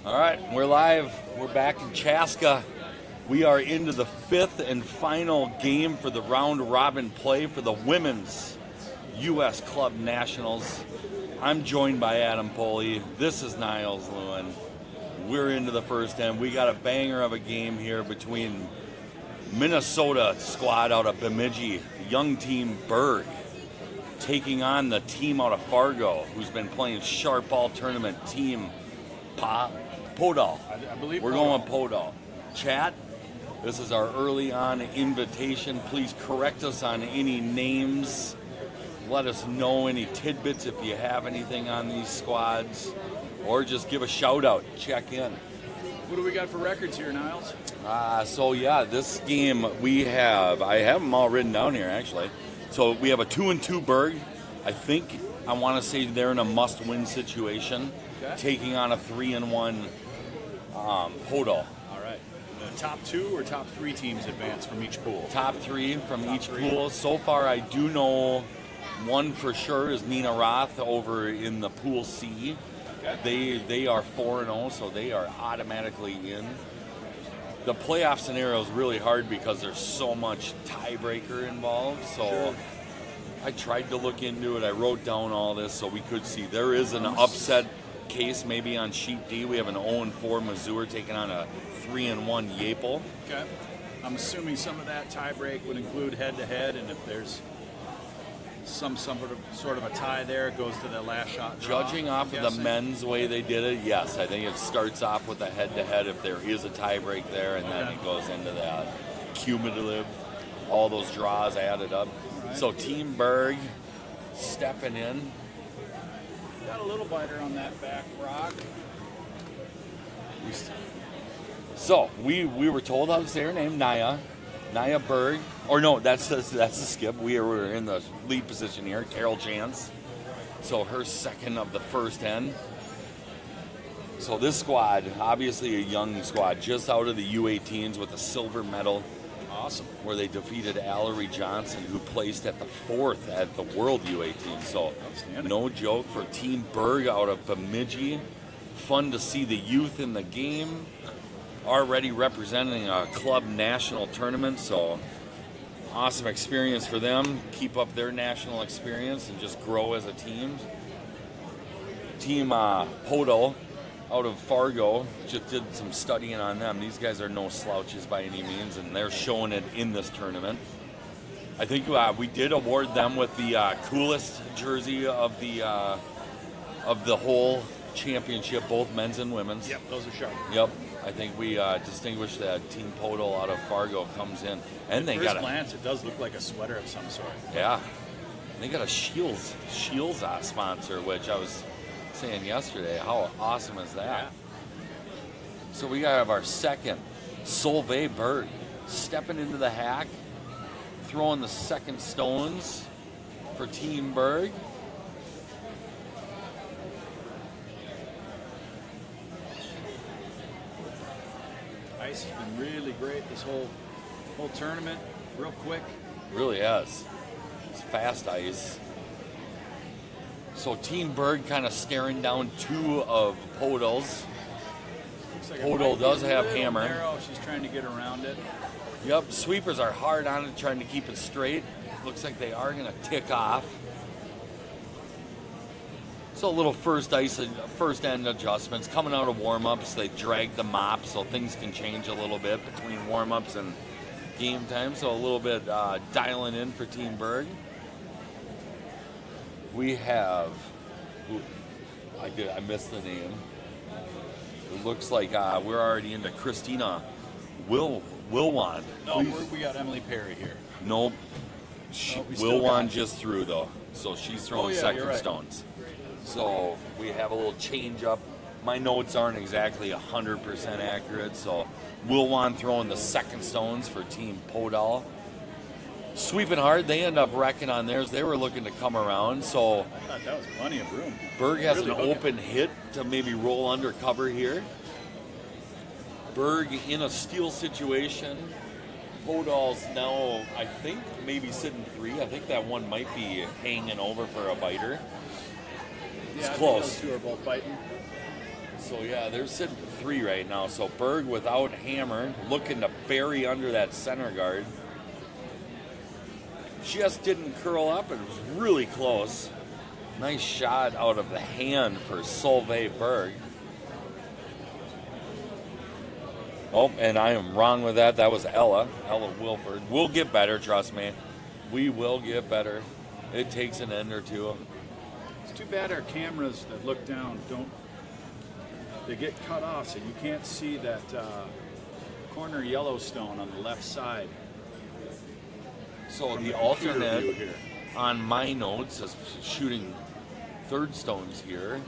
All right, we're live. We're back in Chaska. We are into the fifth and final game for the round robin play for the women's U.S. Club Nationals. I'm joined by Adam Poley. This is Niles Lewin. We're into the first end. We got a banger of a game here between Minnesota squad out of Bemidji, young team Berg, taking on the team out of Fargo, who's been playing sharp ball tournament team Podoll. I believe we're going Podoll. Chat, this is our early on invitation. Please correct us on any names. Let us know any tidbits if you have anything on these squads, or just give a shout out. Check in. What do we got for records here, Niles? This game I have them all written down here actually. So we have a 2-2 Berg. I want to say they're in a must-win situation, taking on a 3-1 Podoll. All right. The top two or top three teams advance from each pool? Top three from each pool. So far, I do know one for sure is Nina Roth over in the Pool C. Okay. They are 4-0, so they are automatically in. The playoff scenario is really hard because there's so much tiebreaker involved. So sure. I tried to look into it. I wrote down all this so we could see. There is an upset case maybe on sheet D. We have an 0-4 Missouri taking on a 3-1 Yapel. Okay. I'm assuming some of that tiebreak would include head-to-head, and if there's some sort of a tie there, it goes to the last shot draw. Judging off of the men's way they did it, yes. I think it starts off with a head-to-head if there is a tiebreak there, and then it goes into that cumulative, all those draws added up. Right. So Team Berg stepping in. Got a little biter on that back rock. So we were told how to say her name, Nia Berg. Or no, that's the skip. We were in the lead position here, Carol Chance. So her second of the first end. So this squad, obviously a young squad, just out of the U18s with a silver medal. Awesome. Where they defeated Allery Johnson, who placed at the fourth at the World U18. So no joke for Team Berg out of Bemidji. Fun to see the youth in the game. Already representing a club national tournament, so awesome experience for them. Keep up their national experience and just grow as a team. Team Podoll out of Fargo, just did some studying on them. These guys are no slouches by any means, and they're showing it in this tournament. I think we did award them with the coolest jersey of the whole championship, both men's and women's. Yep, those are sharp. Yep. I think we distinguished that Team Podoll out of Fargo comes in. And they got glance, it does look like a sweater of some sort. Yeah. They got a Shields sponsor, which I was saying yesterday. How awesome is that? Yeah. So we got our second, Solveig Berg, stepping into the hack, throwing the second stones for Team Berg. Ice has been really great this whole tournament. Real quick. Really has. It's fast ice. So Team Berg kind of staring down two of Podoll's. Like Podoll does have hammer. Narrow. She's trying to get around it. Yep, sweepers are hard on it, trying to keep it straight. Looks like they are going to tick off. So a little first end adjustments. Coming out of warm-ups, they drag the mop, so things can change a little bit between warm-ups and game time. So a little bit dialing in for Team Berg. We have, I missed the name. It looks like we're already into Christina Wilwand. No, we got Emily Perry here. Nope. Wilwand just threw though, so she's throwing second stones. So we have a little change up. My notes aren't exactly 100% accurate, so Wilwand throwing the second stones for Team Podoll. Sweeping hard, they end up wrecking on theirs. They were looking to come around, so I thought that was plenty of room. Berg has an open hit to maybe roll under cover here. Berg in a steal situation. Podoll's now, I think, maybe sitting three. I think that one might be hanging over for a biter. It's close. Those two are both biting. So yeah, they're sitting 3 right now. So Berg without hammer, looking to bury under that center guard. Just didn't curl up. It was really close. Nice shot out of the hand for Solveig Berg. Oh, and I am wrong with that. That was Ella Wilford. We'll get better, trust me. We will get better. It takes an end or two. It's too bad our cameras that look down they get cut off, so you can't see that corner Yellowstone on the left side. So the computer alternate view here. on my notes is shooting third stones here.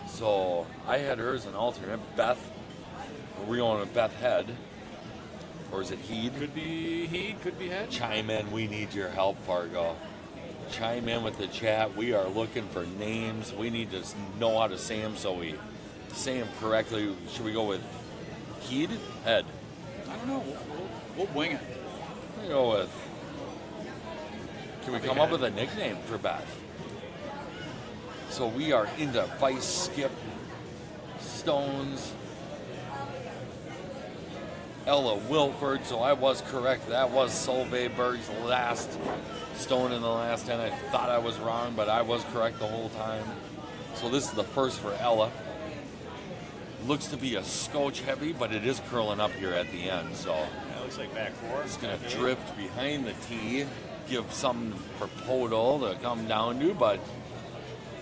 So I had her as an alternate. Beth, are we going with Beth Head? Or is it Heed? Could be Heed, could be Head. Chime in. We need your help, Fargo. Chime in with the chat. We are looking for names. We need to know how to say them so we say them correctly. Should we go with Heed? Head? I don't know. We'll wing it. We go with. Can we come up with a nickname for Beth? So we are into vice skip stones. Ella Wilford, so I was correct. That was Solveig Berg's last stone in the last 10. I thought I was wrong, but I was correct the whole time. So this is the first for Ella. Looks to be a scotch heavy, but it is curling up here at the end. So That looks like back four. it's going to drift behind the tee, give something for Podoll to come down to, but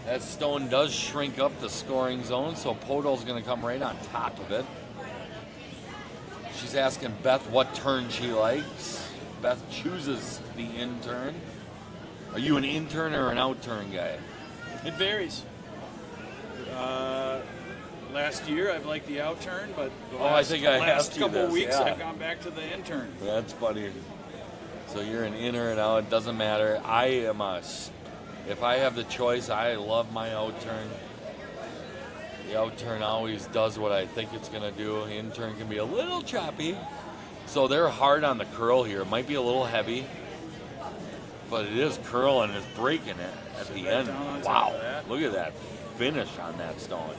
that stone does shrink up the scoring zone, so Podoll's going to come right on top of it. She's asking Beth what turn she likes. Beth chooses the in turn. Are you an in turn or an out turn guy? It varies. Last year I've liked the out turn, but the last asked you couple this, weeks yeah. I've gone back to the in turn. That's funny. So you're an in or an out, it doesn't matter. I am if I have the choice, I love my out turn. The out turn always does what I think it's going to do. The in turn can be a little choppy. So they're hard on the curl here. It might be a little heavy, but it is curling. It's breaking it at the end. Wow. Look at that finish on that stone.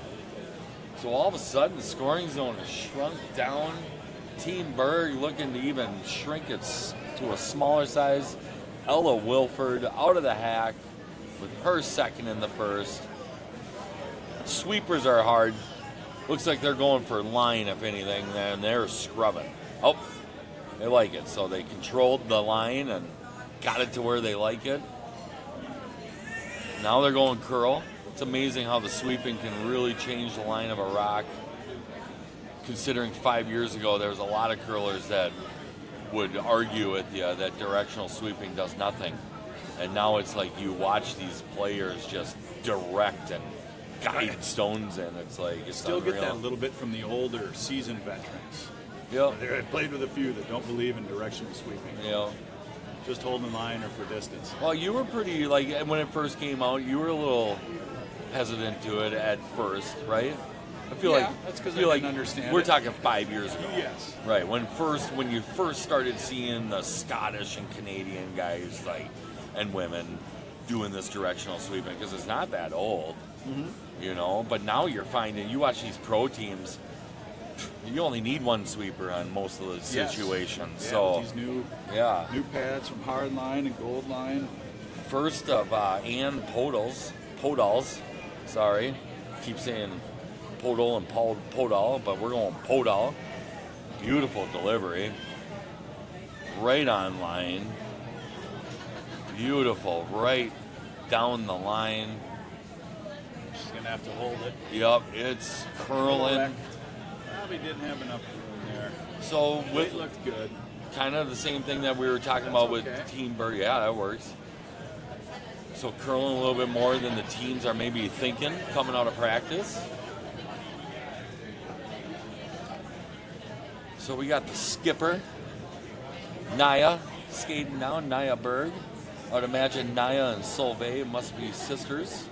So all of a sudden, the scoring zone has shrunk down. Team Berg looking to even shrink it to a smaller size. Ella Wilford out of the hack with her second in the first. Sweepers are hard. Looks like they're going for line, if anything, and they're scrubbing. Oh, they like it. So they controlled the line and got it to where they like it. Now they're going curl. It's amazing how the sweeping can really change the line of a rock. Considering 5 years ago, there was a lot of curlers that would argue with you that directional sweeping does nothing. And now it's like you watch these players just direct and guide stones in. It's like it's Still unreal. get that a little bit from the older seasoned veterans. Yep. I've played with a few that don't believe in directional sweeping. Yeah. Just holding line or for distance. Well, you were pretty, like, when it first came out, you were a little hesitant to it at first, right? I feel Yeah, like that's 'cause I feel didn't like understand we're it. talking 5 years ago. Yes. Right. When you first started seeing the Scottish and Canadian guys and women doing this directional sweeping, because it's not that old, you know. But now you're finding, you watch these pro teams, you only need one sweeper on most of the situations. Yeah, So with these new pads from hard line and gold line. first of Ann Podolls. Sorry, keep saying Podoll and Podoll, but we're going Podoll. Beautiful delivery, right on line. Beautiful, right down the line. She's gonna have to hold it. Yep, it's curling. Probably didn't have enough room there. So It with looked good. kind of the same thing that we were talking about with okay. Team Berg. Yeah, that works. So curling a little bit more than the teams are maybe thinking coming out of practice. So we got the skipper, Naya, skating down, Naya Berg. I would imagine Naya and Solveig must be sisters.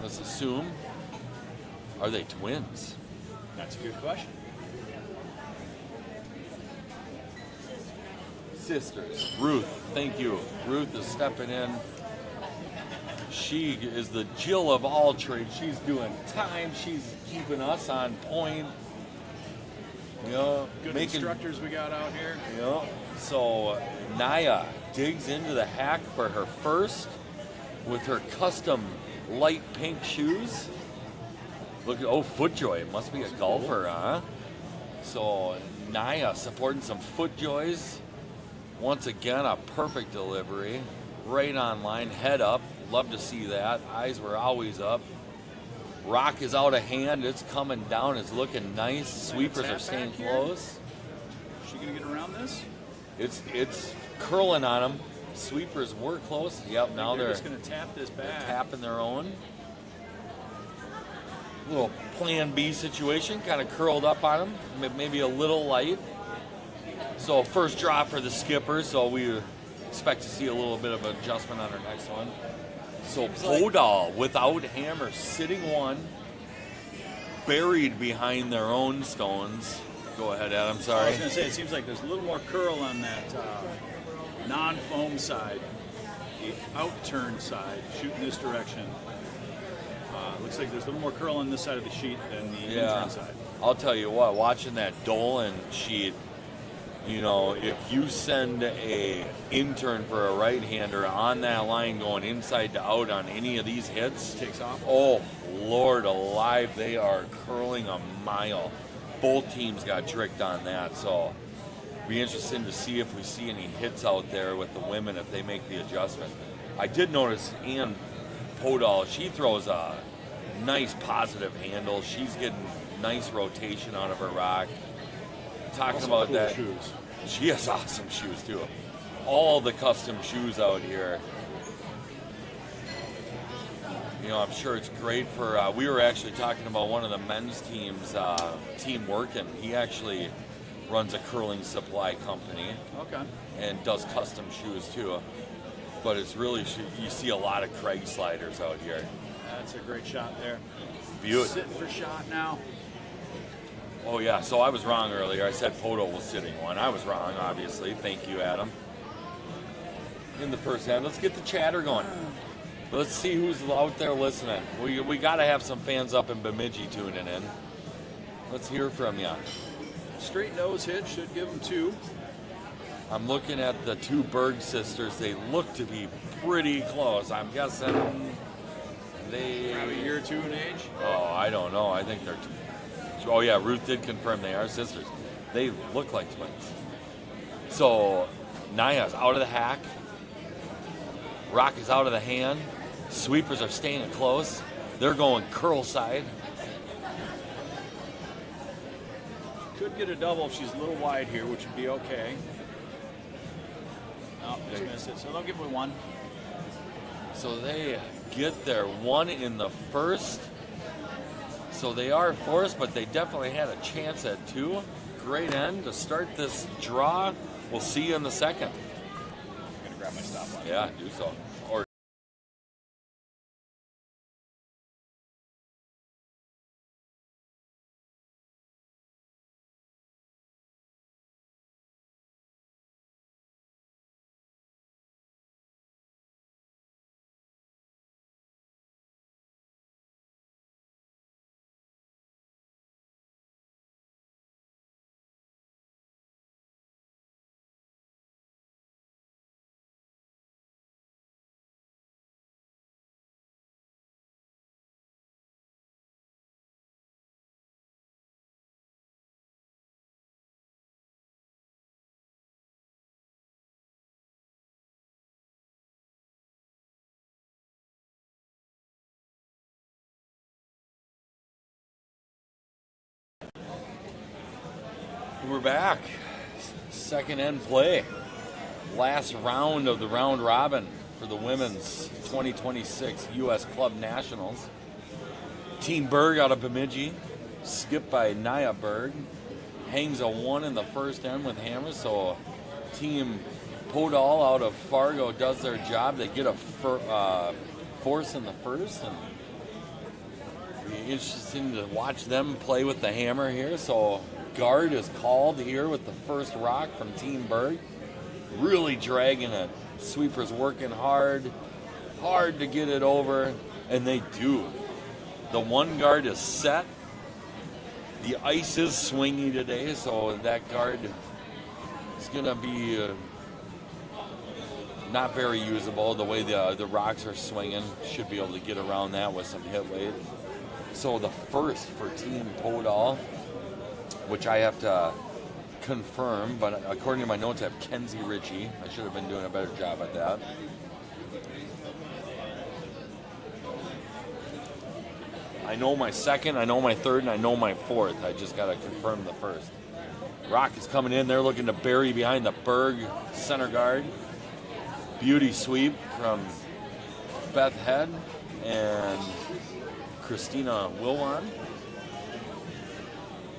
Let's assume. Are they twins? That's a good question. Sisters. Ruth, thank you. Ruth is stepping in. She is the Jill of all trades. She's doing time. She's keeping us on point. You know, Good instructors we got out here. You know, so Naya digs into the hack for her first with her custom light pink shoes. Look at, FootJoy. It must be a golfer, huh? So Naya supporting some FootJoys. Once again, a perfect delivery. Right on line, head up. Love to see that. Eyes were always up. Rock is out of hand. It's coming down. It's looking nice. Sweepers are staying close. Is she going to get around this? It's curling on them. Sweepers were close. Yep, now they're just going to tap this back. Tapping their own. Little plan B situation. Kind of curled up on them. Maybe a little light. So first draw for the skipper. So we expect to see a little bit of adjustment on our next one. So Podoll without hammer, sitting one, buried behind their own stones. Go ahead, Adam. Sorry. I was going to say, it seems like there's a little more curl on that non-foam side, the out-turn side, shooting this direction. Looks like there's a little more curl on this side of the sheet than the in-turn side. I'll tell you what, watching that Dolan sheet, you know, if you send a intern for a right-hander on that line going inside to out on any of these hits, takes off. Oh, Lord alive, they are curling a mile. Both teams got tricked on that, so be interesting to see if we see any hits out there with the women if they make the adjustment. I did notice Ann Podoll, she throws a nice positive handle. She's getting nice rotation out of her rock. Talking also about cool that. Shoes. She has awesome shoes too. All the custom shoes out here. You know, I'm sure it's great for. We were actually talking about one of the men's teams, Team Workin'. He actually runs a curling supply company. Okay. And does custom shoes too. But it's really, you see a lot of Craig sliders out here. That's a great shot there. Beautiful. Sitting for shot now. Oh yeah, so I was wrong earlier. I said Podoll was sitting one. I was wrong, obviously. Thank you, Adam. In the first hand, let's get the chatter going. Let's see who's out there listening. We got to have some fans up in Bemidji tuning in. Let's hear from you. Straight nose hit, should give them 2. I'm looking at the two Berg sisters. They look to be pretty close. I'm guessing they... Probably a year or 2 in age? Oh, I don't know. I think they're... Oh, yeah, Ruth did confirm they are sisters. They look like twins. So, Naya's out of the hack. Rock is out of the hand. Sweepers are staying close. They're going curl side. Could get a double if she's a little wide here, which would be okay. Oh, just missed it. So they'll give me 1. So they get their 1 in the first. So they are forced, but they definitely had a chance at 2. Great end to start this draw. We'll see you in the second. I'm going to grab my stopwatch. Yeah, do so. Or we're back. Second end play. Last round of the round robin for the women's 2026 U.S. Club Nationals. Team Berg out of Bemidji, skipped by Naya Berg. Hangs a 1 in the first end with hammers, so Team Podoll out of Fargo does their job. They get a force in the first, and it'll be interesting to watch them play with the hammer here. So guard is called here with the first rock from Team Berg. Really dragging it. Sweepers working hard. hard to get it over, and they do. The one guard is set. The ice is swingy today, so that guard is going to be not very usable. The way the rocks are swinging, should be able to get around that with some hit weight. So the first for Team Podoll, which I have to confirm, but according to my notes, I have Kenzie Ritchie. I should have been doing a better job at that. I know my second, I know my third, and I know my fourth. I just got to confirm the first. Rock is coming in. They're looking to bury behind the Berg center guard. Beauty sweep from Beth Head and Christina Wilwan.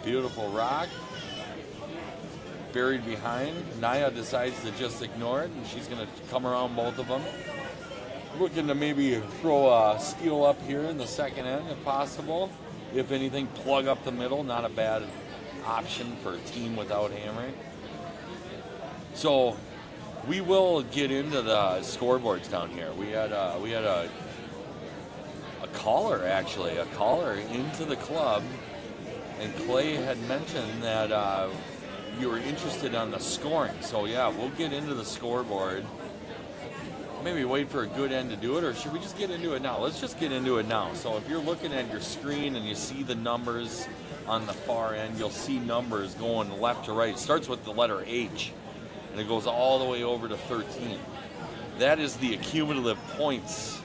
Beautiful rock. Buried behind. Naya decides to just ignore it, and she's going to come around both of them. Looking to maybe throw a steal up here in the second end if possible. If anything, plug up the middle. Not a bad option for a team without hammering. So we will get into the scoreboards down here. We had a caller, actually, a caller into the club, and Clay had mentioned that you were interested on the scoring. So yeah, we'll get into the scoreboard. Maybe wait for a good end to do it, or should we just get into it now? Let's just get into it now. So if you're looking at your screen and you see the numbers on the far end, you'll see numbers going left to right. It starts with the letter H, and it goes all the way over to 13. That is the accumulative points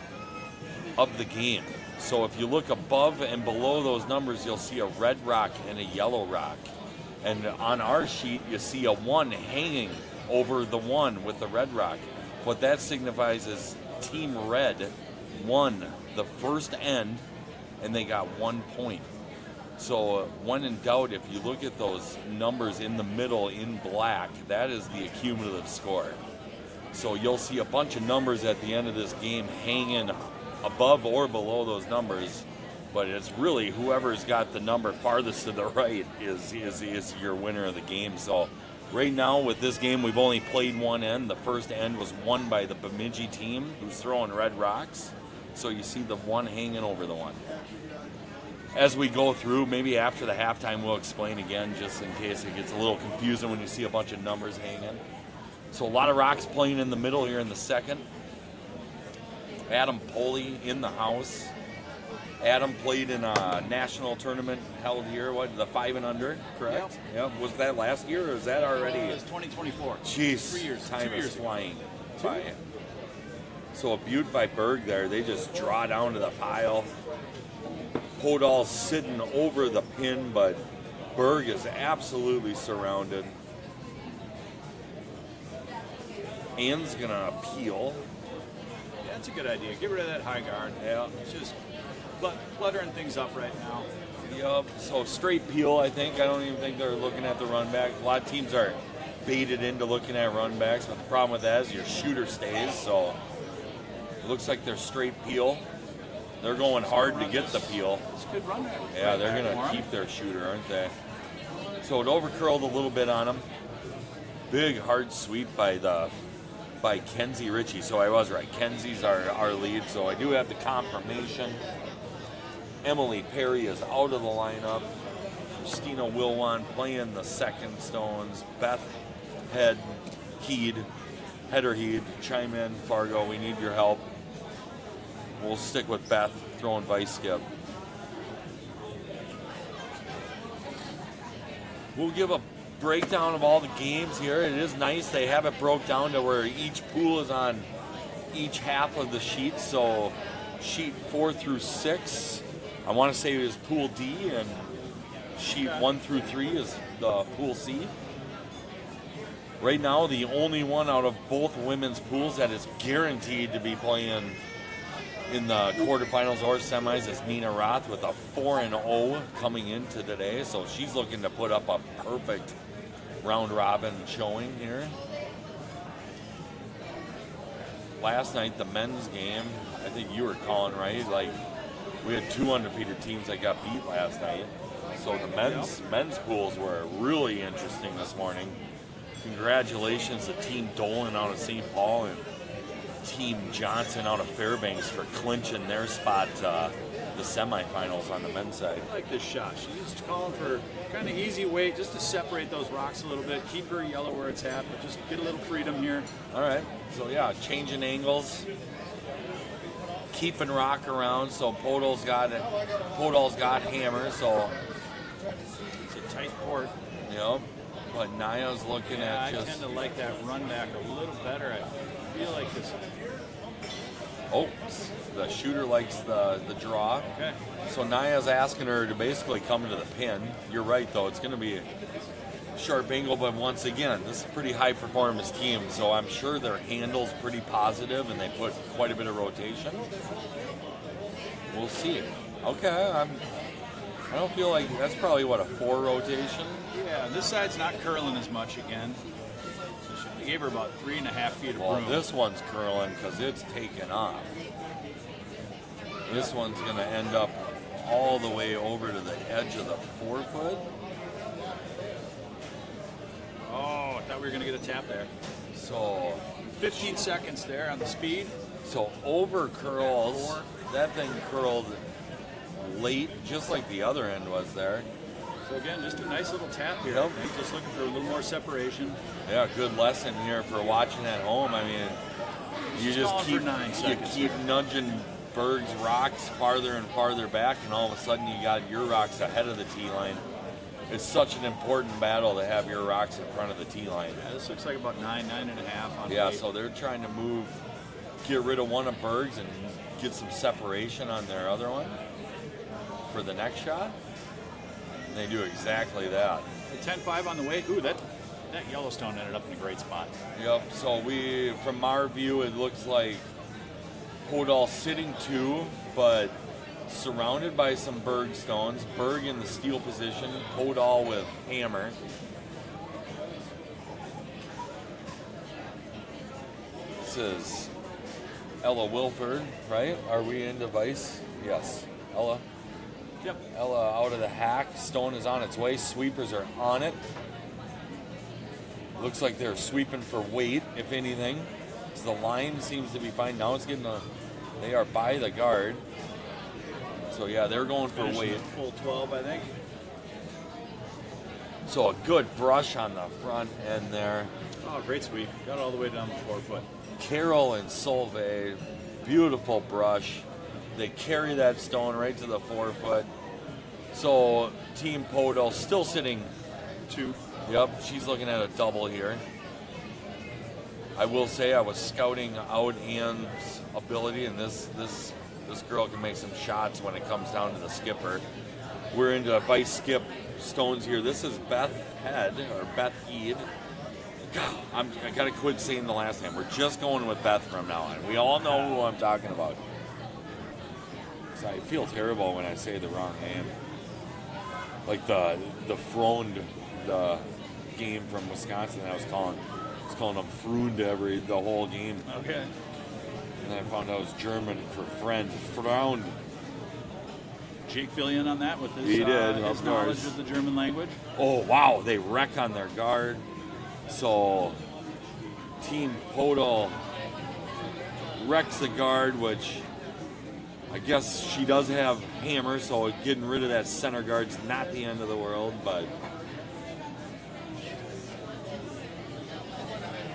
of the game. So if you look above and below those numbers, you'll see a red rock and a yellow rock. And on our sheet, you see a 1 hanging over the 1 with the red rock. What that signifies is Team Red won the first end, and they got 1 point. So when in doubt, if you look at those numbers in the middle in black, that is the accumulative score. So you'll see a bunch of numbers at the end of this game hanging above or below those numbers, but it's really whoever's got the number farthest to the right is your winner of the game. So right now with this game, we've only played one end. The first end was won by the Bemidji team, who's throwing red rocks. So you see the 1 hanging over the 1. As we go through, maybe after the halftime, we'll explain again, just in case it gets a little confusing when you see a bunch of numbers hanging. So a lot of rocks playing in the middle here in the second. Adam Poley in the house. Adam played in a national tournament held here, the 5 and under, correct? Yep. Was that last year, or is that already? It was 2024. Jeez, 3 years. Time 2 is years flying by. So a butte by Berg there. They just draw down to the pile. Podoll sitting over the pin, but Berg is absolutely surrounded. Ann's going to appeal. Yeah, that's a good idea. Get rid of that high guard. Yeah. It's just cluttering things up right now. Yep. So straight peel, I think. I don't even think they're looking at the run back. A lot of teams are baited into looking at run backs, but the problem with that is your shooter stays. So it looks like they're straight peel. They're going hard to get the peel. It's a good run back. Yeah, they're going to keep their shooter, aren't they? So it overcurled a little bit on them. Big hard sweep by Kenzie Ritchie. So I was right. Kenzie's our lead. So I do have the confirmation. Emily Perry is out of the lineup. Christina Wilwan playing the second stones. Beth Header Heed, chime in. Fargo, we need your help. We'll stick with Beth throwing vice skip. We'll give a breakdown of all the games here. It is nice they have it broke down to where each pool is on each half of the sheet. So sheet 4 through 6, I want to say it is pool D, and sheet 1 through 3 is the pool C. Right now, the only one out of both women's pools that is guaranteed to be playing in the quarterfinals or semis is Nina Roth with a 4-0 coming into today. So she's looking to put up a perfect round robin showing here. Last night, the men's game, I think you were calling, right? Like, we had 2 undefeated teams that got beat last night. So the men's pools were really interesting this morning. Congratulations to Team Dolan out of St. Paul and Team Johnson out of Fairbanks for clinching their spot the semifinals on the men's side. I like this shot. She's calling for kind of easy weight just to separate those rocks a little bit, keep her yellow where it's at, but just get a little freedom here. All right. So, yeah, changing angles. Keeping rock around. So, Podoll's got hammer. So, it's a tight court. Yep. But Naya's looking at just... I tend to like that run back a little better. I feel like this... Oh, the shooter likes the draw. Okay. So Naya's asking her to basically come to the pin. You're right, though. It's going to be a sharp angle, but once again, this is a pretty high-performance team, so I'm sure their handle's pretty positive, and they put quite a bit of rotation. We'll see. Okay, I don't feel like that's probably, what, a 4 rotation? Yeah, this side's not curling as much again. They gave her about 3.5 feet of room. Well, this one's curling because it's taken off. This one's going to end up all the way over to the edge of the 4-foot. Oh, I thought we were going to get a tap there. So 15 seconds there on the speed. So over curls, that thing curled late, just like the other end was there. So again, just a nice little tap here. Yep. I think just looking for a little more separation. Yeah, good lesson here for watching at home. I mean, you just keep nudging Berg's rocks farther and farther back, and all of a sudden you got your rocks ahead of the tee line. It's such an important battle to have your rocks in front of the tee line. Yeah, this looks like about 9.5 on Yeah, weight. so they're trying to get rid of one of Berg's and get some separation on their other one for the next shot. And they do exactly that. 10.5 on the way. Ooh, that Yellowstone ended up in a great spot. Yep, so from our view, it looks like Podoll sitting 2, but surrounded by some Berg stones. Berg in the steel position, Podoll with hammer. This is Ella Wilford, right? Are we in device? Yes. Ella. Yep. Ella out of the hack. Stone is on its way. Sweepers are on it. Looks like they're sweeping for weight, if anything. So the line seems to be fine. Now it's getting they are by the guard. So yeah, they're going for weight. Full 12, I think. So a good brush on the front end there. Oh, great sweep. Got all the way down the 4-foot. Carol and Solveig, beautiful brush. They carry that stone right to the 4-foot. So Team Podoll still sitting 2. Yep, she's looking at a double here. I will say I was scouting out Ann's ability, and this girl can make some shots when it comes down to the skipper. We're into vice skip stones here. This is Beth Head, or Beth Heed. God, I gotta quit saying the last name. We're just going with Beth from now on. We all know who I'm talking about. So I feel terrible when I say the wrong name. Like the Fronde, the game from Wisconsin I was calling them Frunde the whole game. Okay. And I found out it was German for friend, Fround. Jake fill you in on that with his, he did, his knowledge of the German language. Oh, wow, they wreck on their guard. So Team Podoll wrecks the guard, which I guess she does have hammer, so getting rid of that center guard's not the end of the world, but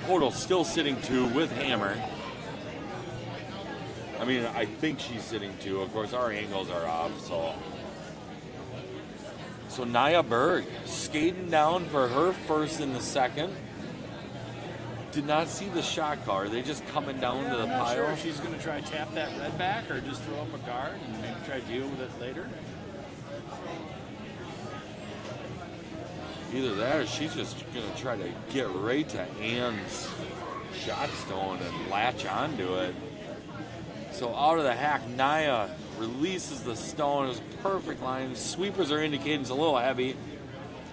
Podoll still sitting 2 with hammer. I mean, I think she's sitting 2. Of course, our angles are off, so Naya Berg skating down for her first and the second. Did not see the shot call. Are they just coming down to the I'm not pile? sure if she's going to try to tap that red back or just throw up a guard and maybe try to deal with it later. Either that or she's just going to try to get right to Ann's shot stone and latch onto it. So out of the hack, Naya releases the stone. It was a perfect line. Sweepers are indicating it's a little heavy.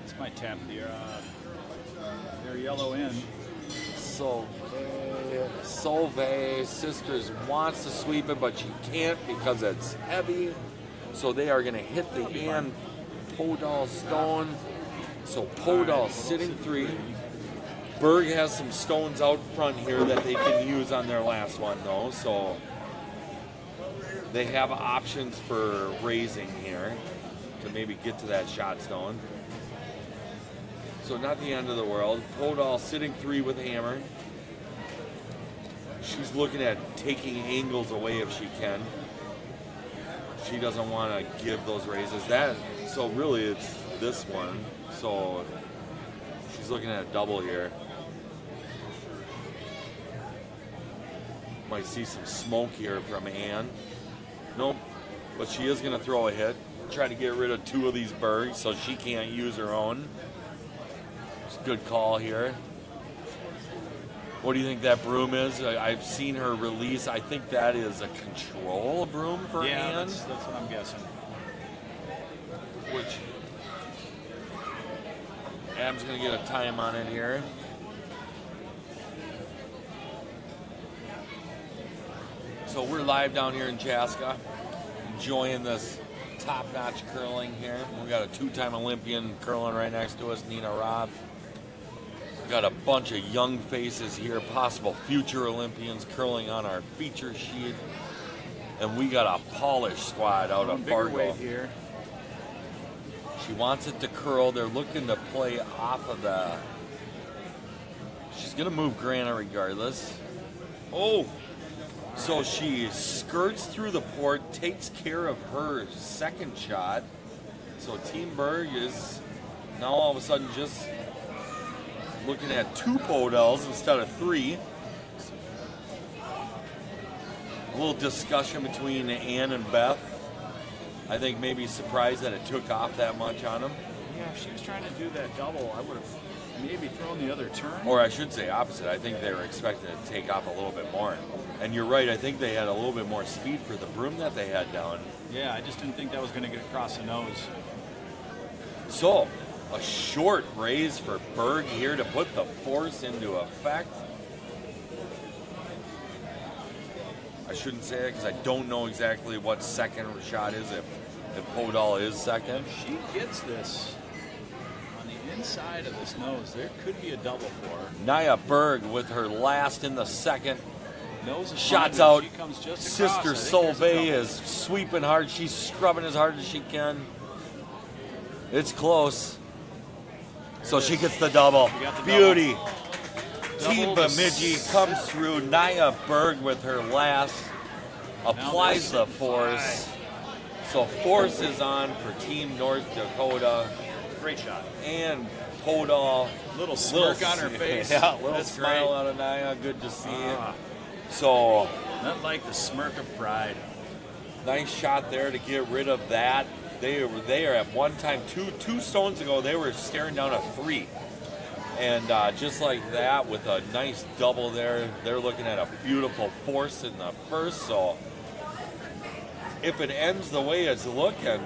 This might tap their yellow in. Solveig Sisters wants to sweep it, but she can't because it's heavy. So they are going to hit the Ann Podoll stone. So Podoll sitting 3. Berg has some stones out front here that they can use on their last one, though. So they have options for raising here to maybe get to that shot stone. So not the end of the world. Podoll sitting 3 with hammer. She's looking at taking angles away if she can. She doesn't want to give those raises. So really it's this one. So she's looking at a double here. Might see some smoke here from Ann. Nope. But she is going to throw a hit. Try to get rid of 2 of these Bergs so she can't use her own. It's a good call here. What do you think that broom is? I've seen her release. I think that is a control broom for Ann. Yeah, that's what I'm guessing. Which Adam's going to get a time on it here. So we're live down here in Chaska, enjoying this top-notch curling here. We got a 2-time Olympian curling right next to us, Nina Roth. Got a bunch of young faces here, possible future Olympians curling on our feature sheet. And we got a polished squad out of Fargo. Here. She wants it to curl. They're looking to play off of the... She's going to move Grana regardless. Oh! So she skirts through the port, takes care of her second shot. So Team Berg is now all of a sudden just looking at 2 Podolls instead of 3. A little discussion between Ann and Beth. I think maybe surprised that it took off that much on them. Yeah, if she was trying to do that double, I would have maybe thrown the other turn. Or I should say opposite. I think they were expecting it to take off a little bit more. And you're right, I think they had a little bit more speed for the broom that they had down. Yeah, I just didn't think that was going to get across the nose. So, a short raise for Berg here to put the force into effect. I shouldn't say it because I don't know exactly what second shot is if Podoll is second. If she gets this on the inside of this nose, there could be a double for her. Nia Berg with her last in the second. Nose is Shots fine, out. she comes just Sister across. I think there's a Solveig double. is sweeping hard. She's scrubbing as hard as she can. It's close. So she gets the double. She got the Beauty. double. Team Double Bemidji to comes through. Nia Berg with her last. Applies the this force. So force is on for Team North Dakota. Great shot. And Podoll. Little smirk on her face. Yeah, little That's smile great. out of Nia. Good to see it. So Not like the smirk of pride. nice shot there to get rid of that. They are at one time, two stones ago, they were staring down a 3. And just like that, with a nice double there, they're looking at a beautiful force in the first. So if it ends the way it's looking,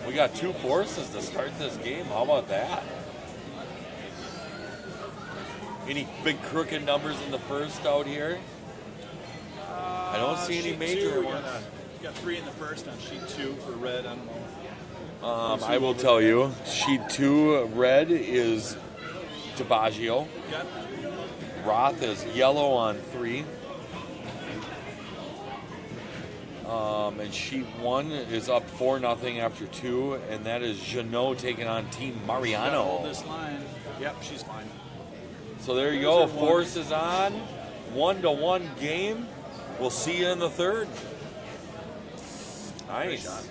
we got 2 forces to start this game. How about that? Any big crooked numbers in the first out here? I don't see any Sheet major 2, ones. we got 3 in the first on sheet 2 for red. I don't know. I will tell you, sheet 2 red is DiBaggio. Yep. Roth is yellow on 3. And sheet 1 is up 4-0 after 2, and that is Janot taking on Team Gotta Mariano. hold this line. Yep, she's fine. So there you go. Force is on. 1-1 game. We'll see you in the third. Nice.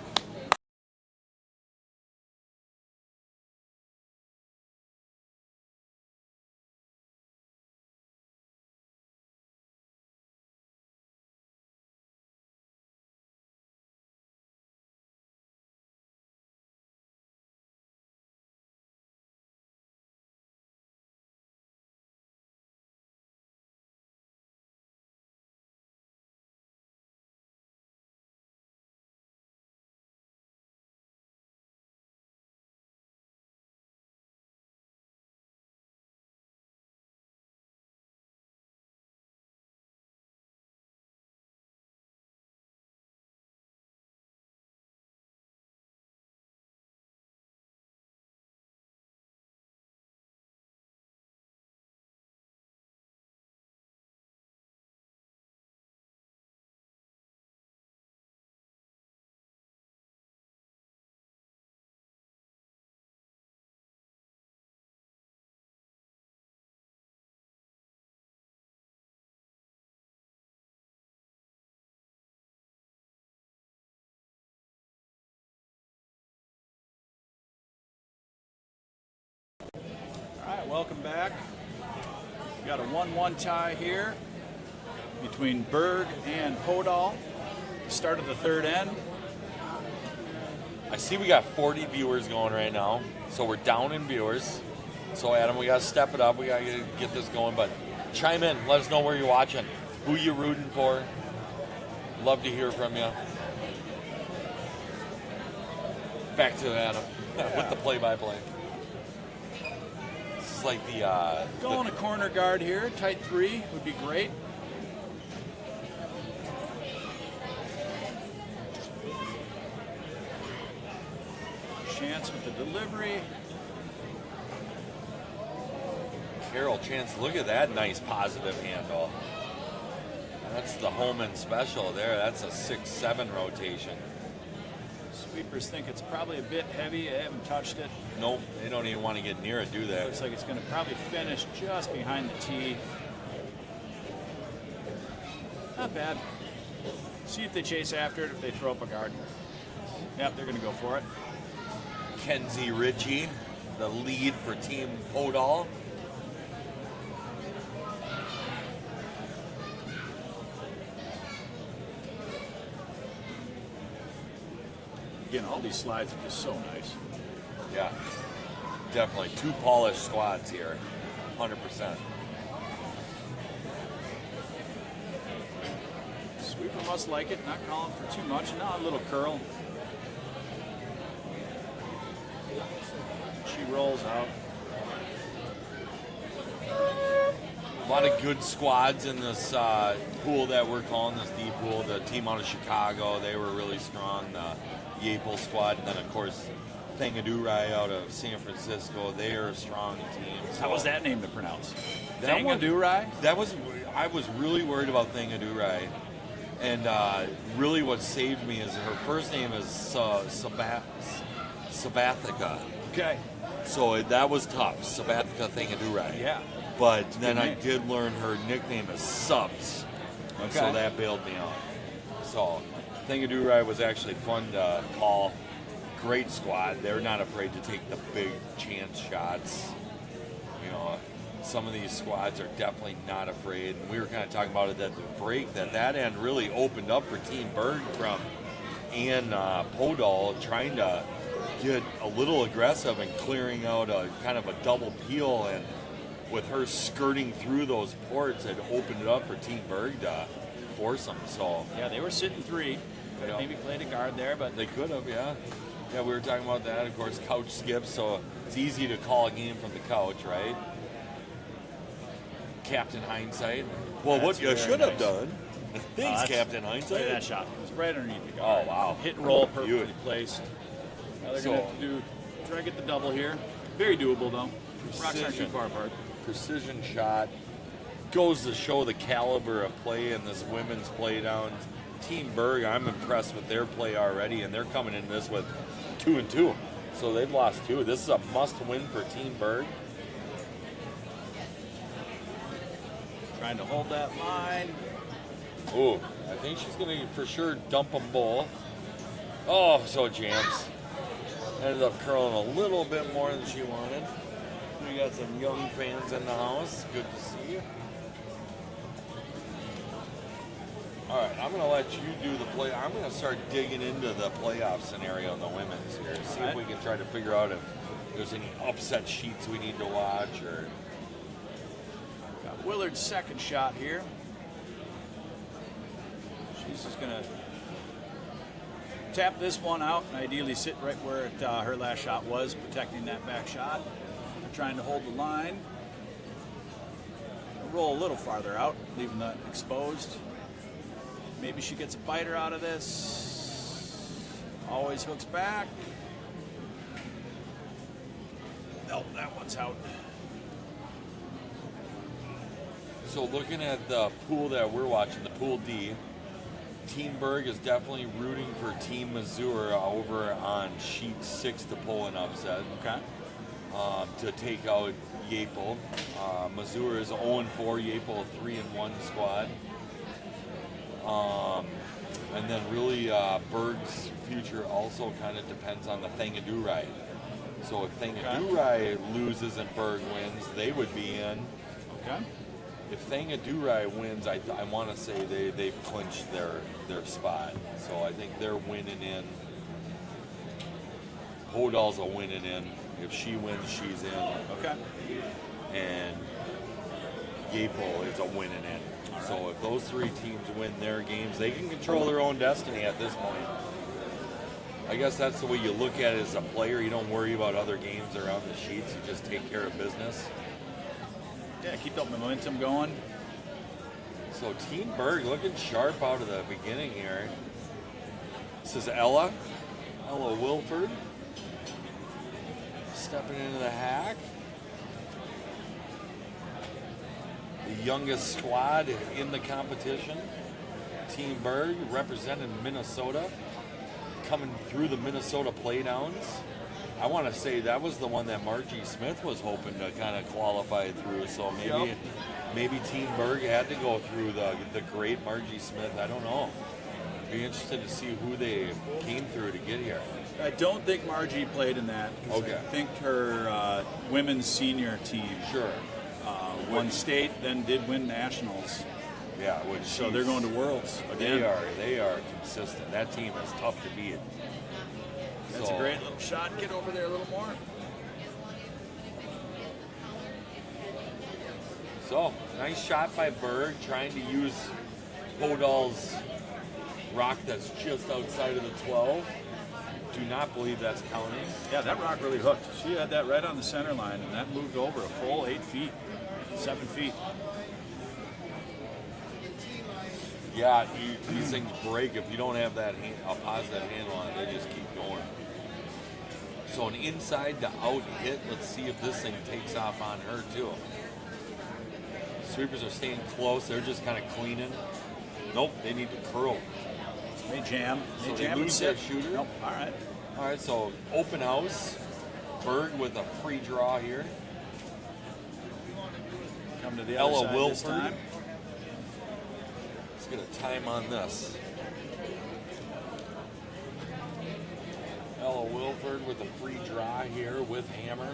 right, welcome back. We got a 1-1 tie here between Berg and Podoll. Start of the third end. I see we got 40 viewers going right now, so we're down in viewers. So Adam, we got to step it up. We got to get this going, but chime in. Let us know where you're watching, who you're rooting for. Love to hear from you. Back to Adam with the play-by-play. This is like the going a corner guard here, tight 3 would be great. Chance with the delivery. Carol Chance, look at that nice positive handle. That's the Holman special there. That's a 6-7 rotation. Sweepers think it's probably a bit heavy. I haven't touched it. Nope, they don't even want to get near it, do they? Looks like it's going to probably finish just behind the tee. Not bad. See if they chase after it, if they throw up a guard. Yep, they're going to go for it. Kenzie Ritchie, the lead for Team Podoll. Again, all these slides are just so nice. Yeah, definitely. 2 polished squads here, 100%. Sweeper must like it, not calling for too much. Now a little curl. She rolls out. A lot of good squads in this pool that we're calling this D pool. The team out of Chicago, they were really strong. The Yapel squad, and then of course Thangadurai out of San Francisco. They are a strong team. So how was that name to pronounce? That one, Thangadurai? I was really worried about Thangadurai, and really what saved me is her first name is Sabathica. Okay. So that was tough, Sabathica Thangadurai. Yeah. But then I did learn her nickname is Subs. Okay. So that bailed me out. So Thangadurai was actually fun to call. Great squad. They're not afraid to take the big chance shots. You know, some of these squads are definitely not afraid. And we were kind of talking about it at the break, that end really opened up for Team Berg from Ann Podoll, trying to get a little aggressive and clearing out a kind of a double peel, and with her skirting through those ports, it opened it up for Team Berg to force them. So yeah, they were sitting 3. Could have maybe played a guard there, but they could have, yeah. Yeah, we were talking about that. Of course, couch skips, so it's easy to call a game from the couch, right? Captain Hindsight. Well, what you should have done. Thanks, Captain Hindsight. Look at that shot. It was right underneath the Oh, guard. wow. Hit and roll, perfectly placed. Now they're going to have to try to get the double here. Very doable, though. Rocks aren't too far apart. Precision shot. Goes to show the caliber of play in this women's play down. Team Berg, I'm impressed with their play already, and they're coming in this with 2-2. So they've lost 2. This is a must-win for Team Berg. Trying to hold that line. Ooh, I think she's going to for sure dump them both. Oh, so jams. Ended up curling a little bit more than she wanted. We got some young fans in the house. Good to see you. All right, I'm going to let you do the play. I'm going to start digging into the playoff scenario in the women's here. See if we can try to figure out if there's any upset sheets we need to watch. Or got Willard's second shot here. She's just going to tap this one out and ideally sit right where her last shot was, protecting that back shot. They're trying to hold the line. Roll a little farther out, leaving that exposed. Maybe she gets a biter out of this. Always hooks back. Nope, that one's out. so looking at the pool that we're watching, the Pool D, Team Berg is definitely rooting for Team Missouri over on sheet 6 to pull an upset. Okay. To take out Yapel. Missouri is 0-4, Yapel a 3-1 squad. And then really Berg's future also kind of depends on the Thangadurai. So if Thangadurai loses and Berg wins, they would be in. Okay. If Thangadurai wins, I want to say they've clinched their spot. So I think they're winning in. Podoll's a winning in. If she wins, she's in. Okay. And Yapo is a winning in. All right. So if those three teams win their games, they can control their own destiny at this point. I guess that's the way you look at it as a player. You don't worry about other games around the sheets. You just take care of business. Yeah, keep that momentum going. So Team Berg looking sharp out of the beginning here. This is Ella Wilford. Stepping into the hack. The youngest squad in the competition. Team Berg representing Minnesota. Coming through the Minnesota playdowns. I want to say that was the one that Margie Smith was hoping to kind of qualify through. So maybe Team Berg had to go through the great Margie Smith. I don't know. Be interested to see who they came through to get here. I don't think Margie played in that. Okay. I think her women's senior team won state, then did win nationals. Yeah, so they're going to Worlds again. They are consistent. That team is tough to beat. That's a great little shot. Get over there a little more. So, nice shot by Berg, trying to use Podoll's rock that's just outside of the 12. Do not believe that's counting. Yeah, that rock really hooked. She had that right on the center line, and that moved over a full 8 feet, 7 feet. Yeah, these things break if you don't have that a positive handle on it. They just keep going. So an inside to out hit. Let's see if this thing takes off on her too. Sweepers are staying close. They're just kind of cleaning. Nope, they need to curl. They jam. So They jam they lose their shooter. Nope. All right. All right, so open house. Berg with a free draw here. Come to the other Ella side Wilford. this time. Let's get a time on this. Ella Wilford with a free draw here with hammer.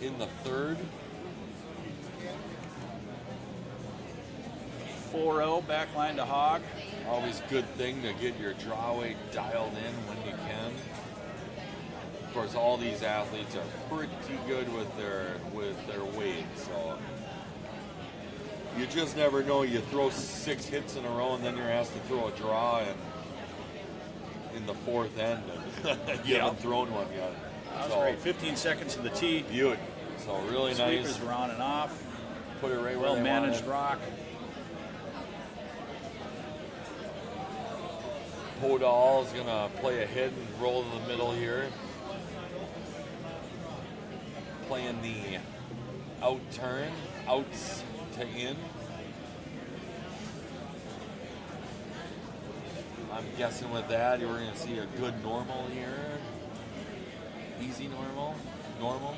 In the third. 4-0 back line to Hog. Always good thing to get your draw weight dialed in when you can. Of course, all these athletes are pretty good with their weight, so you just never know. You throw 6 hits in a row, and then you're asked to throw a draw in the fourth end, and you haven't thrown one yet. That was great. 15 seconds to the tee. Beaut. So really nice. Sweepers were on and off. Put it right where Well they managed wanted. rock. Podoll is going to play a hit and roll to the middle here. Playing the out turn, outs to in. I'm guessing with that, you're going to see a good normal here. Easy normal, normal,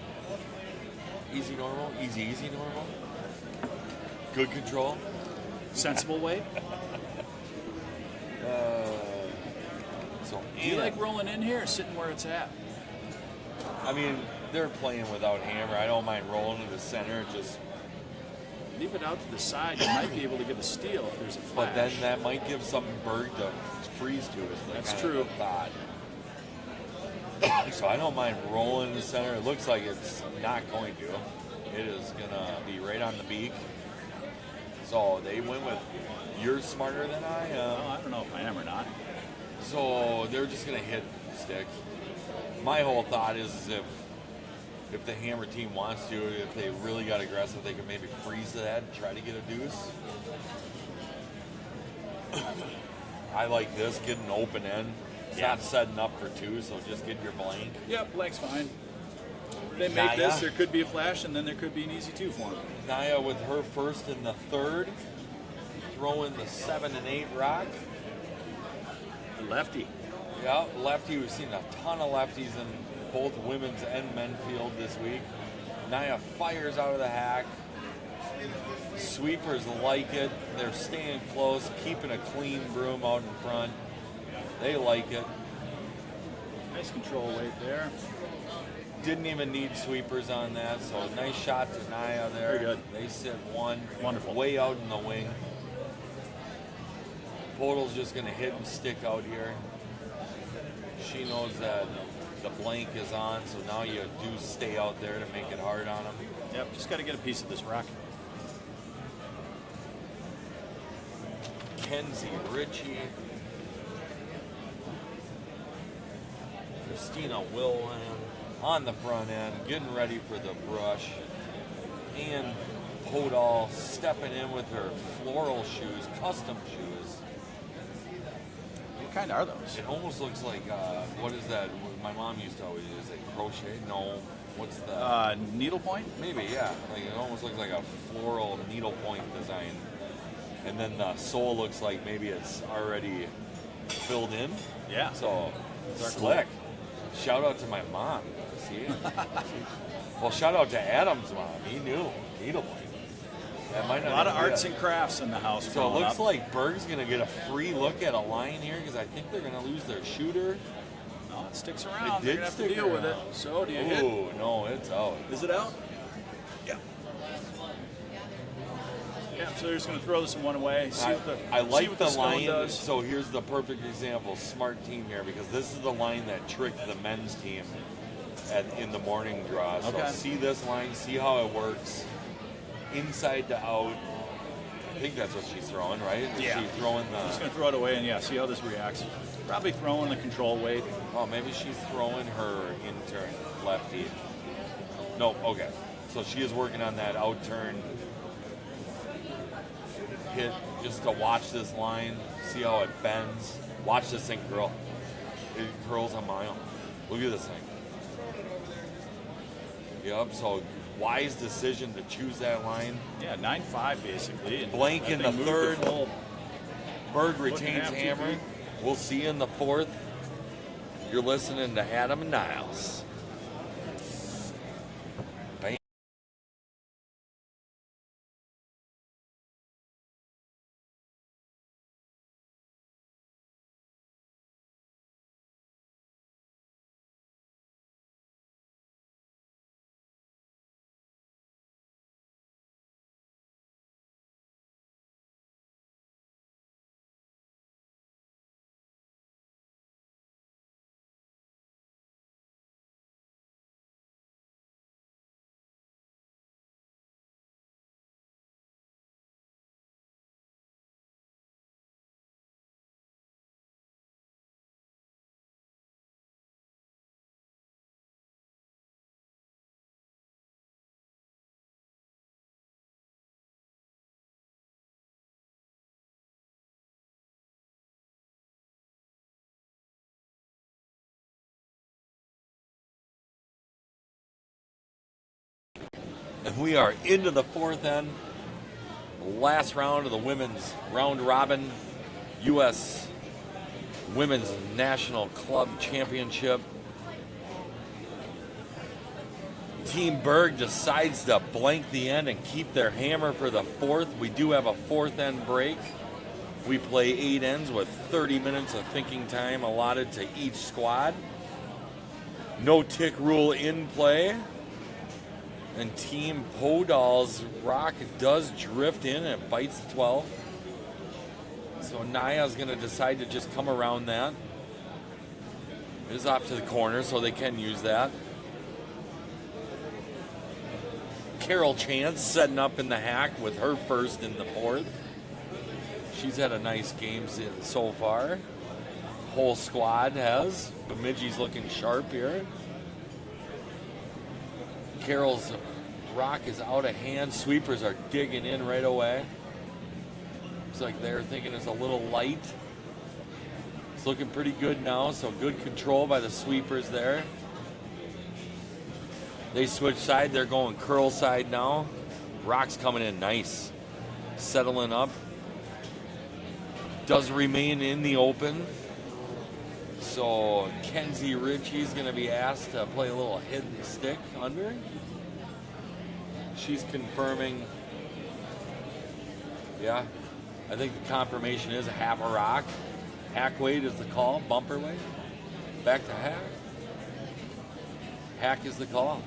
easy normal, easy normal. Good control. Sensible weight. Do you like rolling in here or sitting where it's at? I mean, they're playing without hammer. I don't mind rolling to the center. Just leave it out to the side. You might be able to get a steal if there's a flash. But then that might give something Berg to freeze to. That's true. Thought. So I don't mind rolling in the center. It looks like it's not going to. It is going to be right on the beak. So they went with, you're smarter than I am. Well, I don't know if I am or not. So they're just going to hit stick. My whole thought is if the hammer team wants to, if they really got aggressive, they can maybe freeze that and try to get a deuce. I like this, get an open end. It's not setting up for 2, so just get your blank. Yep, blank's fine. If they make this, there could be a flash, and then there could be an easy 2 for them. Naya with her first in the third, throwing the 7 and 8 rock. The lefty. Yeah, lefty. We've seen a ton of lefties in both women's and men's field this week. Naya fires out of the hack. Sweepers like it. They're staying close, keeping a clean broom out in front. They like it. Nice control weight there. Didn't even need sweepers on that, so nice shot to Naya there. Very good. They sit one. Wonderful. Way out in the wing. Podoll's just going to hit and stick out here. She knows that the blank is on, so now you do stay out there to make it hard on them. Yep, just got to get a piece of this rock. Kenzie Ritchie. Christina Wilhelm on the front end, getting ready for the brush. And Podoll stepping in with her floral shoes, custom shoes. What kind are those? It almost looks like, what is that? My mom used to always use it. Crochet? No. What's the... needlepoint? Maybe, yeah. Like it almost looks like a floral needlepoint design. And then the sole looks like maybe it's already filled in. Yeah. So, slick. Shout out to my mom. See? Well, shout out to Adam's mom. He knew. Needlepoint. That might not a lot of even be arts and crafts in the house. So it looks like Berg's going to get a free look at a line here because I think they're going to lose their shooter. No, it sticks around. It They're did going to have to stick deal with it. around. So, do you hit? Oh, no, it's out. Is it out? Yeah. Yeah, so they're just going to throw this one away. I like what the stone line. does. So here's the perfect example. Smart team here because this is the line that tricked the men's team in the morning draw. So Okay. see this line, see how it works. Inside to out. I think that's what she's throwing, right? Is Yeah. she throwing the... Just going to throw it away and, see how this reacts. Probably throwing the control weight. Oh, maybe she's throwing her in-turn lefty. No, okay. So she is working on that out-turn hit just to watch this line, see how it bends. Watch this thing curl. It curls a mile. Look at this thing. Yep, so wise decision to choose that line. Yeah, 9-5 basically. And Blank that in thing the moved third. to full. Berg Foot and a retains half, 2 hammer. feet. We'll see you in the fourth. You're listening to Adam and Niles. Bam. And we are into the fourth end. Last round of the women's round robin U.S. Women's National Club Championship. Team Berg decides to blank the end and keep their hammer for the fourth. We do have a fourth end break. We play 8 ends with 30 minutes of thinking time allotted to each squad. No tick rule in play. And Team Podoll's rock does drift in and it bites the 12. So Naya's going to decide to just come around that. It is off to the corner, so they can use that. Carol Chance setting up in the hack with her first in the fourth. She's had a nice game so far. Whole squad has. Bemidji's looking sharp here. Carol's rock is out of hand. Sweepers are digging in right away. Looks like they're thinking it's a little light. It's looking pretty good now, so good control by the sweepers there. They switch side. They're going curl side now. Rock's coming in nice. Settling up. Does remain in the open. So Kenzie Ritchie's going to be asked to play a little hidden stick under. She's confirming. Yeah, I think the confirmation is a half a rock. Hack weight is the call. Bumper weight. Back to hack. Hack is the call.